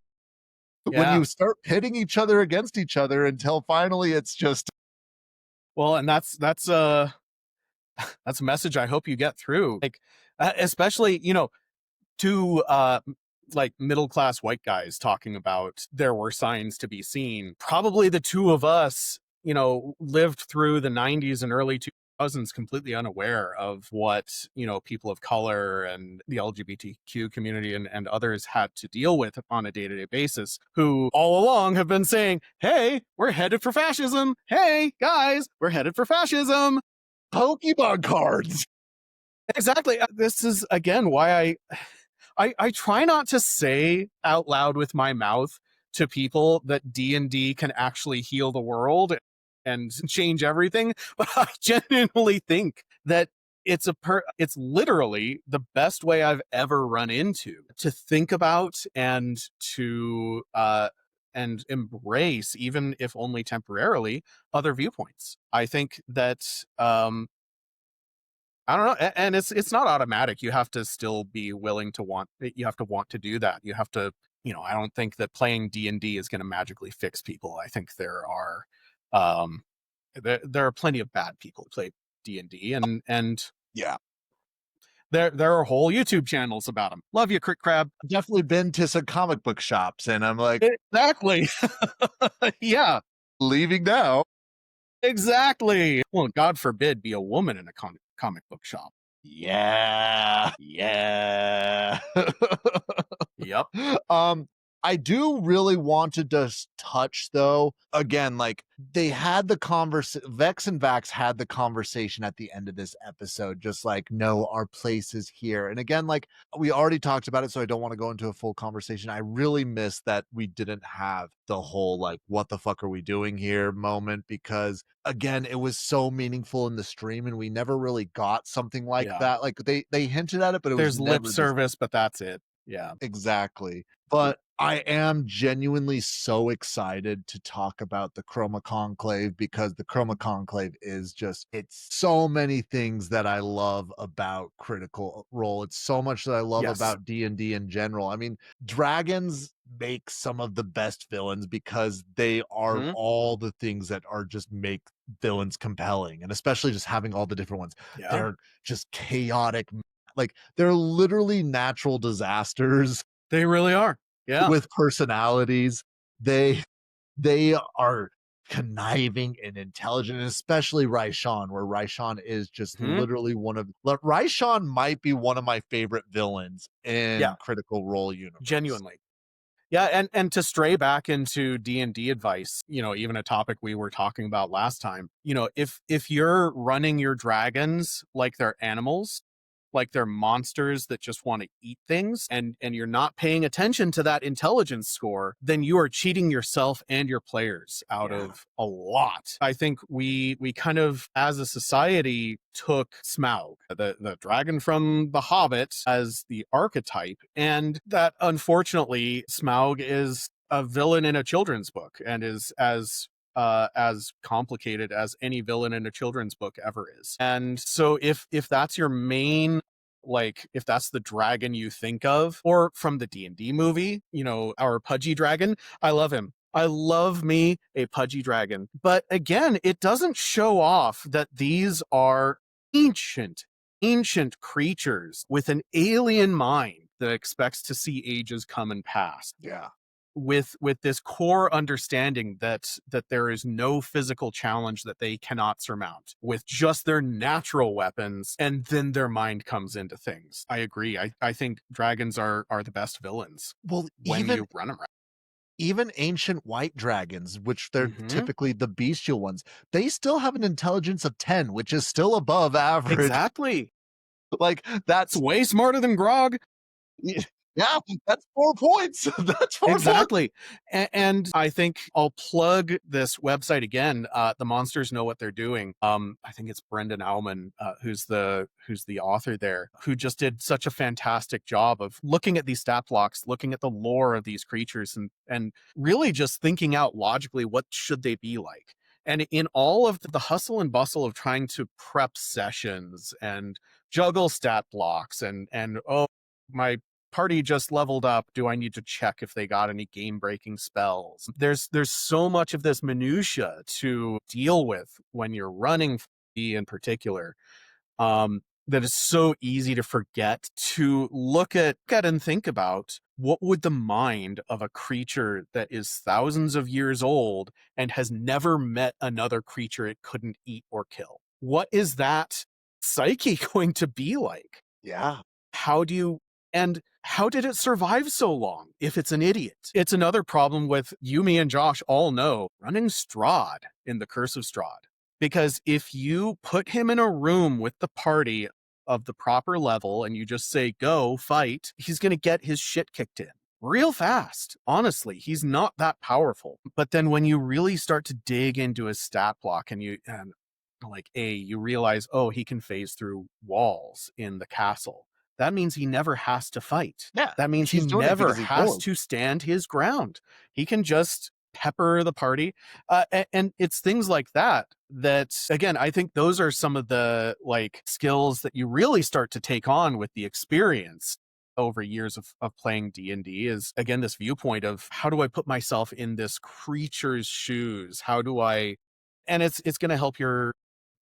when Yeah. you start pitting each other against each other until finally it's just, Well, and that's a message I hope you get through. Like, especially, to like middle class white guys talking about there were signs to be seen. Probably the two of us, lived through the 90s and early 2000s completely unaware of what, people of color and the LGBTQ community and others had to deal with on a day-to-day basis, who all along have been saying, hey, we're headed for fascism. Hey, guys, we're headed for fascism. Pokemon cards. Exactly. This is again why I try not to say out loud with my mouth to people that D&D can actually heal the world and change everything, but I genuinely think that it's literally the best way I've ever run into to think about and embrace, even if only temporarily, other viewpoints. I think that I don't know, and it's not automatic. You have to still be willing to want. You have to want to do that. You have to, I don't think that playing D&D is going to magically fix people. I think um, there are plenty of bad people who play D&D, and Yeah. there are whole YouTube channels about them. Love you, Crick Crab. I've definitely been to some comic book shops, and I'm like, Exactly. Yeah, leaving now. exactly. Well, God forbid, be a woman in a comic book shop. Yeah. Yeah. Yep. um, I do really want to just touch though. Again, like they had the conversation, Vex and Vax had the conversation at the end of this episode, just like, no, our place is here. And again, like we already talked about it, so I don't want to go into a full conversation. I really miss that we didn't have the whole like, what the fuck are we doing here moment, because again, it was so meaningful in the stream and we never really got something like Yeah. that. Like they hinted at it, but it was There's lip never service, but that's it. Yeah. exactly. But I am genuinely so excited to talk about the Chroma Conclave, because the Chroma Conclave is just, it's so many things that I love about Critical Role. It's so much that I love Yes. about D&D in general. I mean, dragons make some of the best villains because they are Mhm. all the things that are just make villains compelling, and especially just having all the different ones. Yeah. They're just chaotic, like they're literally natural disasters They really are. Yeah. with personalities. They are conniving and intelligent, and especially Raishan, where Raishan is just Mhm. literally Raishan might be one of my favorite villains Yeah. in Critical Role universe. Genuinely. Yeah, and to stray back into D&D advice, even a topic we were talking about last time, if you're running your dragons like they're animals, like they're monsters that just want to eat things, and you're not paying attention to that intelligence score, then you are cheating yourself and your players out of a lot. I think we kind of, as a society, took Smaug, the dragon from The Hobbit, as the archetype, and that unfortunately Smaug is a villain in a children's book and is as complicated as any villain in a children's book ever is. And so if that's your main, like if that's the dragon you think of, or from the D&D movie, our pudgy dragon, I love him. I love me a pudgy dragon. But again, it doesn't show off that these are ancient creatures with an alien mind that expects to see ages come and pass, Yeah. with this core understanding that there is no physical challenge that they cannot surmount with just their natural weapons, and then their mind comes into things. I agree. I think dragons are the best villains Well, when you run them right. even ancient white dragons, which they're Mhm. typically the bestial ones, they still have an intelligence of 10, which is still above average. Exactly. Like It's that's way smarter than Grog. yeah, that's 4 points. That's 4 points. Exactly. And I think I'll plug this website again. The Monsters Know What They're Doing. I think it's Brendan Auman, who's the author there, who just did such a fantastic job of looking at these stat blocks, looking at the lore of these creatures, and really just thinking out logically, what should they be like? And in all of the hustle and bustle of trying to prep sessions and juggle stat blocks and oh, my party just leveled up, do I need to check if they got any game breaking spells? There's so much of this minutia to deal with when you're running D in particular, that is so easy to forget to look at and think about, what would the mind of a creature that is thousands of years old and has never met another creature it couldn't eat or kill? What is that psyche going to be like? Yeah. How do you, and how did it survive so long if it's an idiot? It's another problem with, you, me, and Josh all know, running Strahd in The Curse of Strahd. Because if you put him in a room with the party of the proper level and you just say go fight, he's going to get his shit kicked in real fast. Honestly, he's not that powerful. But then when you really start to dig into his stat block and you realize, oh, he can phase through walls in the castle. That means he never has to fight. Yeah, That means he he's doing it never because he's has bored. to stand his ground. He can just pepper the party. And it's things like that again, I think those are some of the like skills that you really start to take on with the experience over years of playing D&D is, again, this viewpoint of how do I put myself in this creature's shoes? How do I, and it's going to help your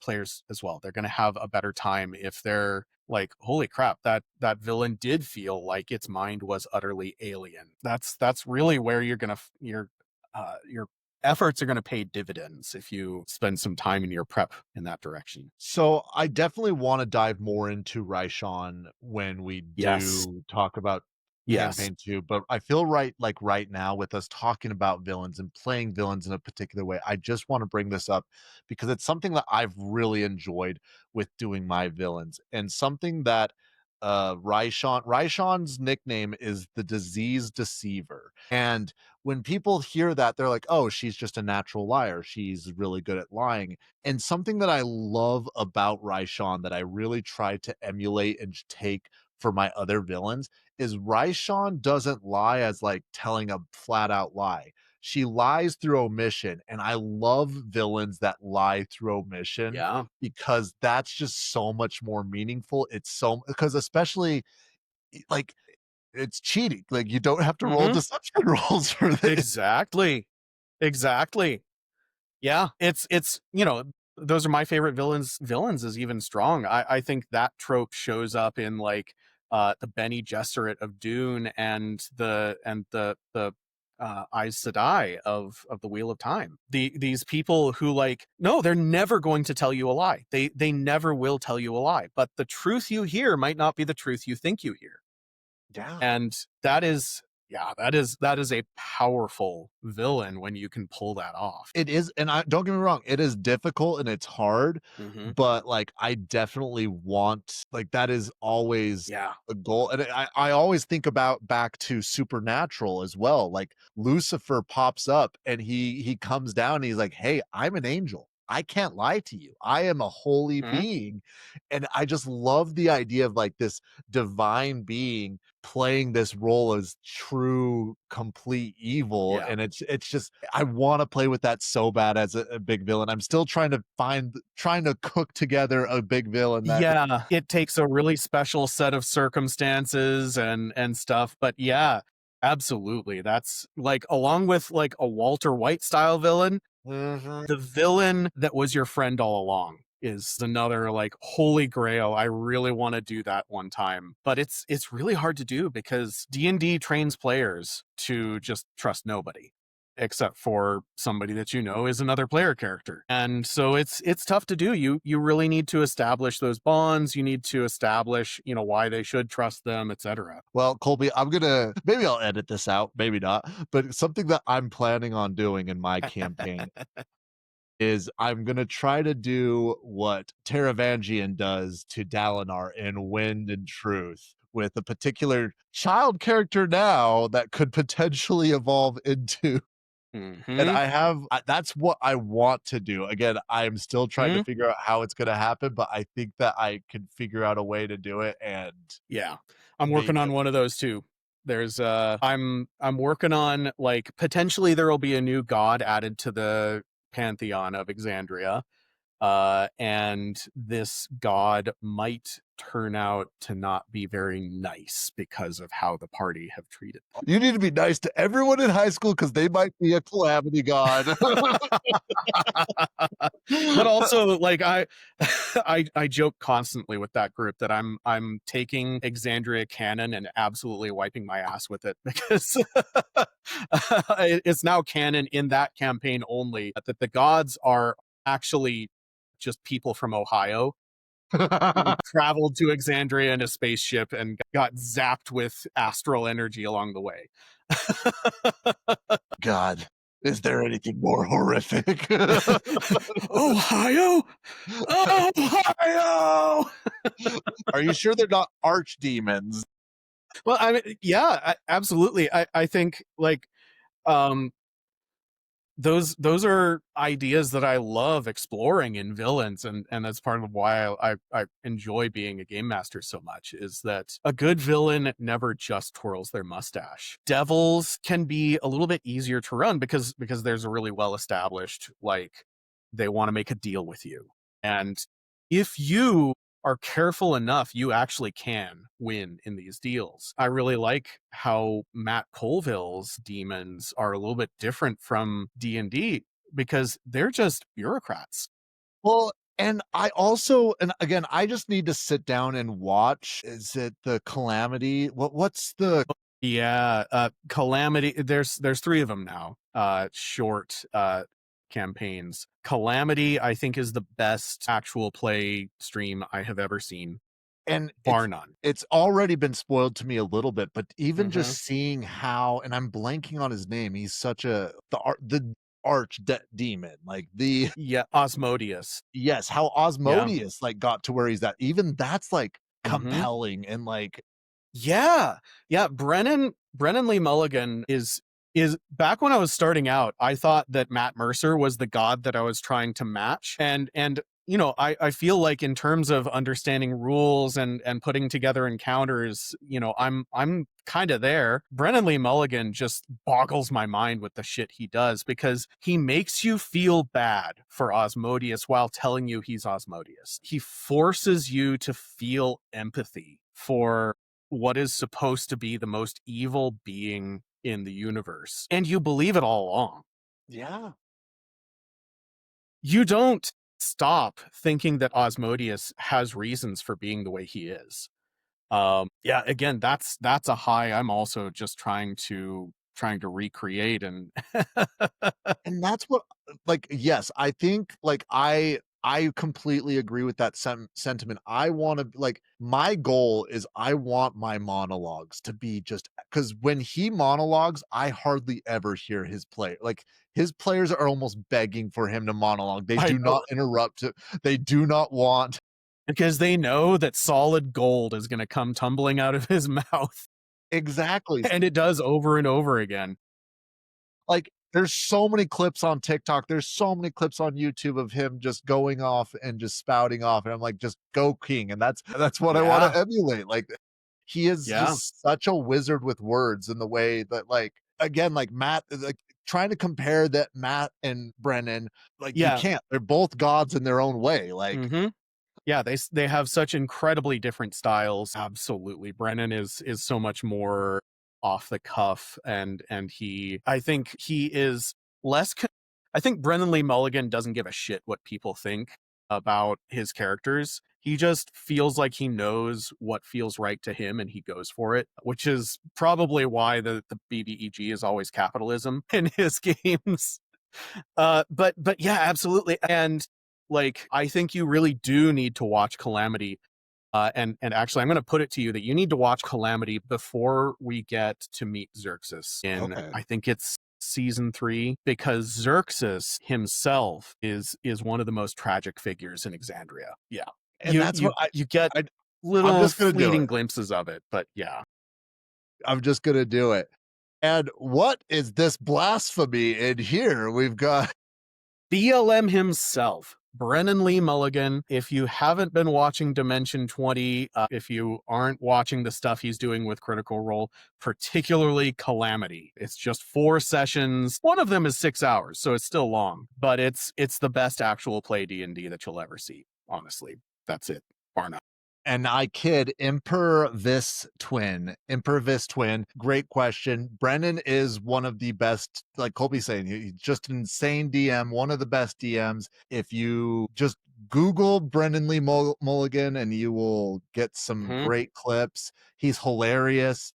players as well. They're going to have a better time if they're like, holy crap, that villain did feel like its mind was utterly alien. That's really where you're going to, your efforts are going to pay dividends if you spend some time in your prep in that direction. So I definitely want to dive more into Raishon when we Yes. do talk about Yes. campaign 2, but I feel right now with us talking about villains and playing villains in a particular way, I just want to bring this up because it's something that I've really enjoyed with doing my villains and something that Raishon's nickname is the Disease Deceiver. And when people hear that, they're like, oh, she's just a natural liar. She's really good at lying. And something that I love about Raishon that I really try to emulate and take for my other villains is Raishon doesn't lie as like telling a flat out lie. She lies through omission. And I love villains that lie through omission Yeah. because that's just so much more meaningful. It's so because especially like it's cheating. Like you don't have to roll deception rolls for this. Exactly. Yeah. It's, those are my favorite villains. Villains is even strong. I think that trope shows up in like the Bene Gesserit of Dune and the Aes Sedai of the Wheel of Time. These people who like, no, they're never going to tell you a lie. They never will tell you a lie. But the truth you hear might not be the truth you think you hear. Yeah. And that is a powerful villain when you can pull that off. It is, and I don't get me wrong, it is difficult and it's hard, but like I definitely want like that is always Yeah. a goal. And I always think about back to Supernatural as well. Like Lucifer pops up and he comes down and he's like, hey, I'm an angel. I can't lie to you. I am a holy being. And I just love the idea of like this divine being playing this role as true complete evil. Yeah. And it's just I want to play with that so bad as a big villain. I'm still trying to cook together a big villain that Yeah, it takes a really special set of circumstances and stuff, but yeah, absolutely. That's like, along with like a Walter White style villain, the villain that was your friend all along is another like holy grail. I really want to do that one time, but it's really hard to do because D&D trains players to just trust nobody except for somebody that is another player character. And so it's tough to do. You really need to establish those bonds. You need to establish, why they should trust them, etc. Well, Colby, maybe I'll edit this out, maybe not, but something that I'm planning on doing in my campaign is I'm going to try to do what Taravangian does to Dalinar in Wind and Truth with a particular child character now that could potentially evolve into. And that's what I want to do. Again, I'm still trying to figure out how it's going to happen, but I think that I can figure out a way to do it. And yeah, I'm working on one of those too. There's I'm working on like potentially there will be a new god added to the pantheon of Exandria. And this god might turn out to not be very nice because of how the party have treated them. You need to be nice to everyone in high school because they might be a calamity god. But also, like I joke constantly with that group that I'm taking Exandria canon and absolutely wiping my ass with it because it's now canon in that campaign only that the gods are actually just people from Ohio who traveled to Exandria in a spaceship and got zapped with astral energy along the way. God. Is there anything more horrific? Ohio, Ohio. Are you sure they're not archdemons? Well, I mean, yeah, absolutely. I think like um those are ideas that I love exploring in villains, and that's part of why I enjoy being a game master so much, is that a good villain never just twirls their mustache. Devils can be a little bit easier to run because there's a really well established, like, they want to make a deal with you, and if you are careful enough, you actually can win in these deals. I really like how Matt Colville's demons are a little bit different from D&D because they're just bureaucrats. Well, and I also, and again, I just need to sit down and watch. Is it the Calamity? What's the Yeah, Calamity, there's 3 of them now. Short campaigns. Calamity, I think, is the best actual play stream I have ever seen, and bar none. it's already been spoiled to me a little bit, but even Mhm. just seeing how, and I'm blanking on his name. He's such a the arch demon, like the Yeah, Osmodius. yes, how Yeah. Osmodius like got to where he's at. Even that's like Mhm. compelling and like Yeah. Yeah, Brennan Lee Mulligan is back when I was starting out, I thought that Matt Mercer was the god that I was trying to match. And you know, I feel like in terms of understanding rules and putting together encounters, you know, I'm kind of there. Brennan Lee Mulligan just boggles my mind with the shit he does because he makes you feel bad for Osmodius while telling you he's Osmodius. He forces you to feel empathy for what is supposed to be the most evil being in the universe. And you believe it all along. yeah. You don't stop thinking that Osmodius has reasons for being the way he is. Yeah, again, that's a high I'm also just trying to recreate and And that's what like, yes, I think, like, I completely agree with that sentiment. I wanna like, my goal is I want my monologues to be just because when he monologues, I hardly ever hear his play like, his players are almost begging for him to monologue. They I do know, not interrupt, they do not want because they know that solid gold is going to come tumbling out of his mouth, exactly. and it does over and over again. Like, there's so many clips on TikTok, there's so many clips on YouTube of him just going off and just spouting off, and I'm like, "Just go king," and that's what I wanna Yeah, emulate, like, yeah, he's such a wizard with words in the way that, like again, like, Matt like, trying to compare that Matt and Brennan, like, you yeah. can't, they're both gods in their own way, like Hmm. Yeah, they have such incredibly different styles. Absolutely. Brennan is so much more off the cuff, and I think he is less I think Brennan Lee Mulligan doesn't give a shit what people think about his characters. He just feels like he knows what feels right to him and he goes for it, which is probably why the BBEG is always capitalism in his games. But yeah, absolutely. And like, I think you really do need to watch Calamity. And actually, I'm going to put it to you that you need to watch Calamity before we get to meet Xerxes in, okay. I think it's season 3, because Xerxes himself is one of the most tragic figures in Exandria. Yeah, And you that's what you you get I I'm little just gonna do fleeting it. glimpses of it, but yeah. I'm just gonna do it. And what is this blasphemy in here? We've got BLM himself, Brennan Lee Mulligan. If you haven't been watching Dimension 20, if you aren't watching the stuff he's doing with Critical Role, particularly Calamity, it's just 4 sessions. One of them is 6 hours, so it's still long, but it's the best actual play D&D that you'll ever see. Honestly, that's it. Bar none. and I kid, Emperor Vis twin. Great question. Brennan is one of the best, like Colby's saying, he's just an insane DM, one of the best DMs. If you just Google Brennan Lee Mulligan and you will get some Mm-hmm. great clips. He's hilarious.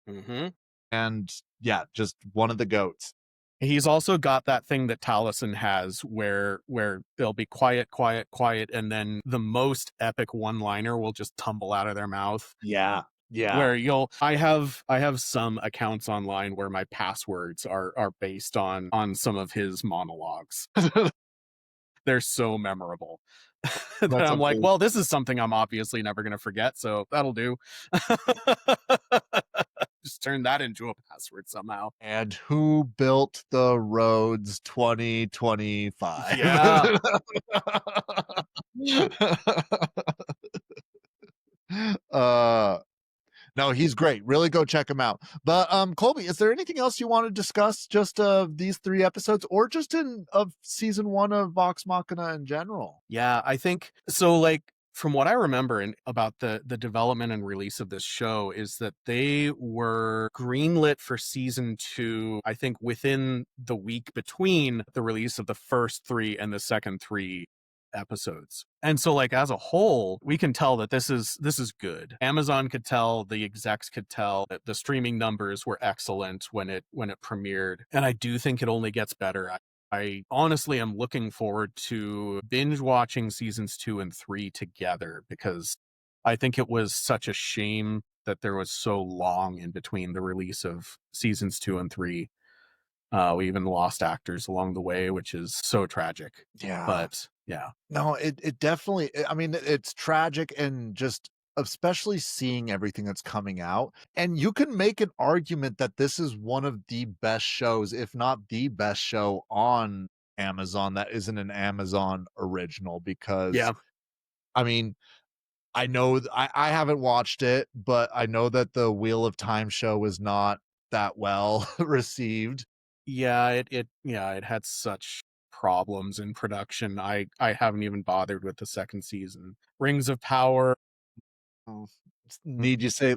Mm-hmm. And yeah, just one of the goats. He's also got that thing that Taliesin has where they'll be quiet, quiet, quiet, and then the most epic one-liner will just tumble out of their mouth. Yeah. Yeah. where I have some accounts online where my passwords are based on some of his monologues. They're so memorable that That's I'm like, amazing. well, this is something I'm obviously never going to forget, so that'll do. Just turn that into a password somehow. And who built the roads 2025? Yeah. uh no, he's great. Really go check him out. But Colby, is there anything else you want to discuss just of these 3 episodes or just in of season 1 of Vox Machina in general? Yeah, I think so. Like from what I remember about the development and release of this show is that they were greenlit for season 2, I think within the week between the release of the first 3 and the second 3 episodes. And so like as a whole, we can tell that this is good. Amazon could tell, the execs could tell that the streaming numbers were excellent when it premiered. And I do think it only gets better. I honestly am looking forward to binge watching seasons 2 and 3 together because I think it was such a shame that there was so long in between the release of seasons 2 and 3. We even lost actors along the way, which is so tragic. Yeah. But yeah. No, it definitely, I mean, it's tragic, and just especially seeing everything that's coming out. And you can make an argument that this is one of the best shows, if not the best show on Amazon that isn't an Amazon original, because Yeah. I mean, I know I haven't watched it, but I know that the Wheel of Time show was not that well received. Yeah, it had such problems in production. I haven't even bothered with the second season. Rings of Power. Mm, Need you say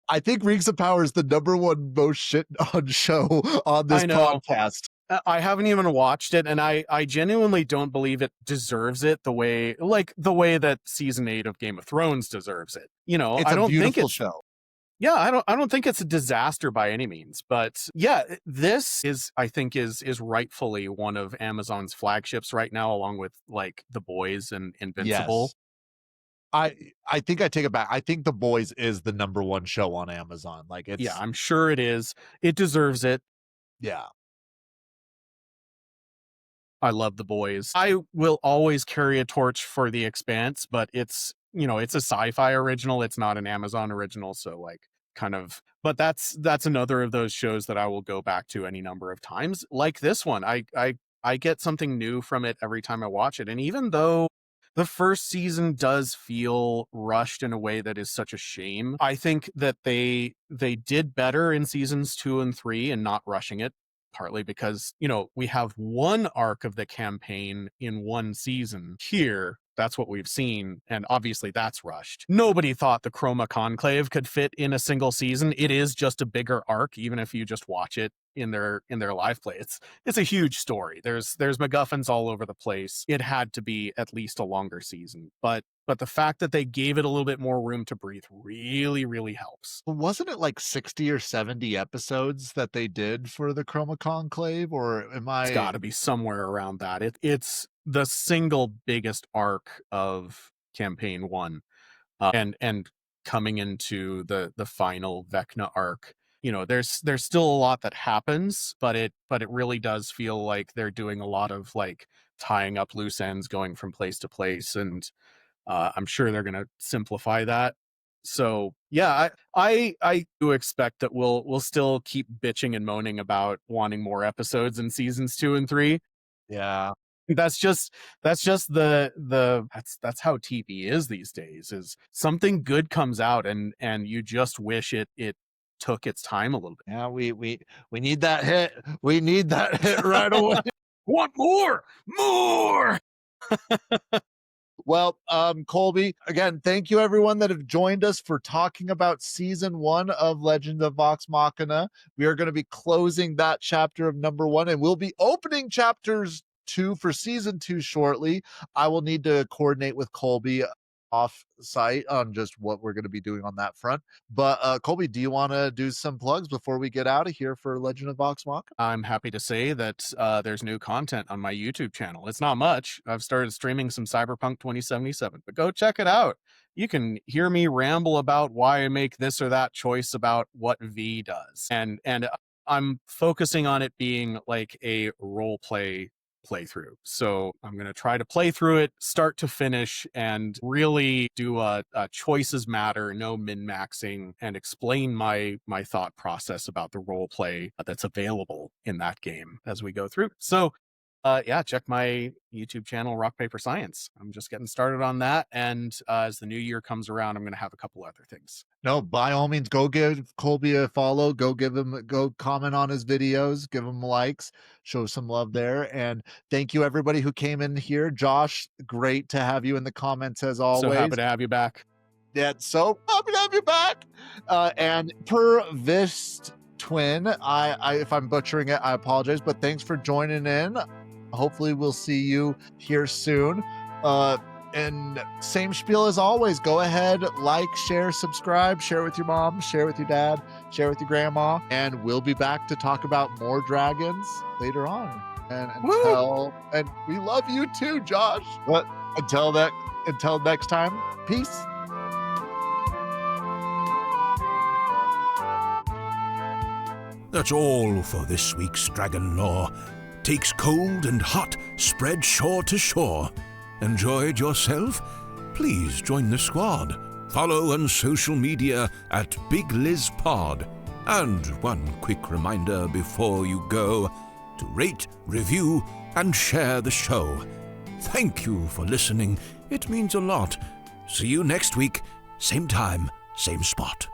I think Rings of Power is the number one most shit on show on this I know. podcast. I haven't even watched it, and I genuinely don't believe it deserves it the way that season 8 of Game of Thrones deserves it. It's I a don't think beautiful it's show. yeah, I don't think it's a disaster by any means, but yeah, this is I think is rightfully one of Amazon's flagships right now, along with like The Boys and Invincible. Yes. I think I take it back. I think The Boys is the number one show on Amazon. Like, Yeah, it's I'm sure it is. It deserves it. yeah. I love The Boys. I will always carry a torch for The Expanse, but it's a sci-fi original. It's not an Amazon original, so like kind of but that's another of those shows that I will go back to any number of times. Like this one. I get something new from it every time I watch it. And even though the first season does feel rushed in a way that is such a shame, I think that they did better in seasons 2 and 3 and not rushing it, partly because, we have one arc of the campaign in one season. Here, that's what we've seen, and obviously that's rushed. Nobody thought the Chroma Conclave could fit in a single season. It is just a bigger arc, even if you just watch it in their live play. It's a huge story. There's MacGuffins all over the place. It had to be at least a longer season, but the fact that they gave it a little bit more room to breathe really, really helps. Wasn't it like 60 or 70 episodes that they did for the Chroma Conclave? Or am It's I got to be somewhere around that. It's the single biggest arc of campaign 1, and coming into the final Vecna arc. There's still a lot that happens, but it really does feel like they're doing a lot of like tying up loose ends, going from place to place, and I'm sure they're going to simplify that. So yeah, I do expect that we'll still keep bitching and moaning about wanting more episodes in seasons 2 and 3. yeah. That's just that's how TV is these days. Is something good comes out and you just wish it took its time a little bit. Yeah, we need that hit. We need that hit right away. Want more. Well, Colby, again, thank you everyone that have joined us for talking about season 1 of Legend of Vox Machina. We are going to be closing that chapter of number 1, and we'll be opening chapters 2 for season 2 shortly. I will need to coordinate with Colby off site on just what we're going to be doing on that front. But Colby, do you want to do some plugs before we get out of here for Legend of Vox Machina? I'm happy to say that there's new content on my YouTube channel. It's not much. I've started streaming some Cyberpunk 2077, but go check it out. You can hear me ramble about why I make this or that choice about what V does. And I'm focusing on it being like a role play playthrough. So I'm going to try to play through it start to finish and really do a choices matter, no min-maxing, and explain my thought process about the role play that's available in that game as we go through. So yeah, check my YouTube channel, Rock Paper Science. I'm just getting started on that. And as the new year comes around, I'm going to have a couple other things. No, by all means, go give Colby a follow. Go comment on his videos, give him likes, show some love there. And thank you, everybody who came in here. Josh, great to have you in the comments as always. So happy to have you back. Yeah, so happy to have you back. And per Vist Twin, I if I'm butchering it, I apologize, but thanks for joining in. Hopefully we'll see you here soon. And same spiel as always. Go ahead, like, share, subscribe, share with your mom, share with your dad, share with your grandma, and we'll be back to talk about more dragons later on. And and we love you too, Josh. But until next time, peace. That's all for this week's Dragon Lore. Takes cold and hot, spread shore to shore. Enjoyed yourself? Please join the squad. Follow on social media at BigLizPod. And one quick reminder before you go, to rate, review, and share the show. Thank you for listening. It means a lot. See you next week, same time, same spot.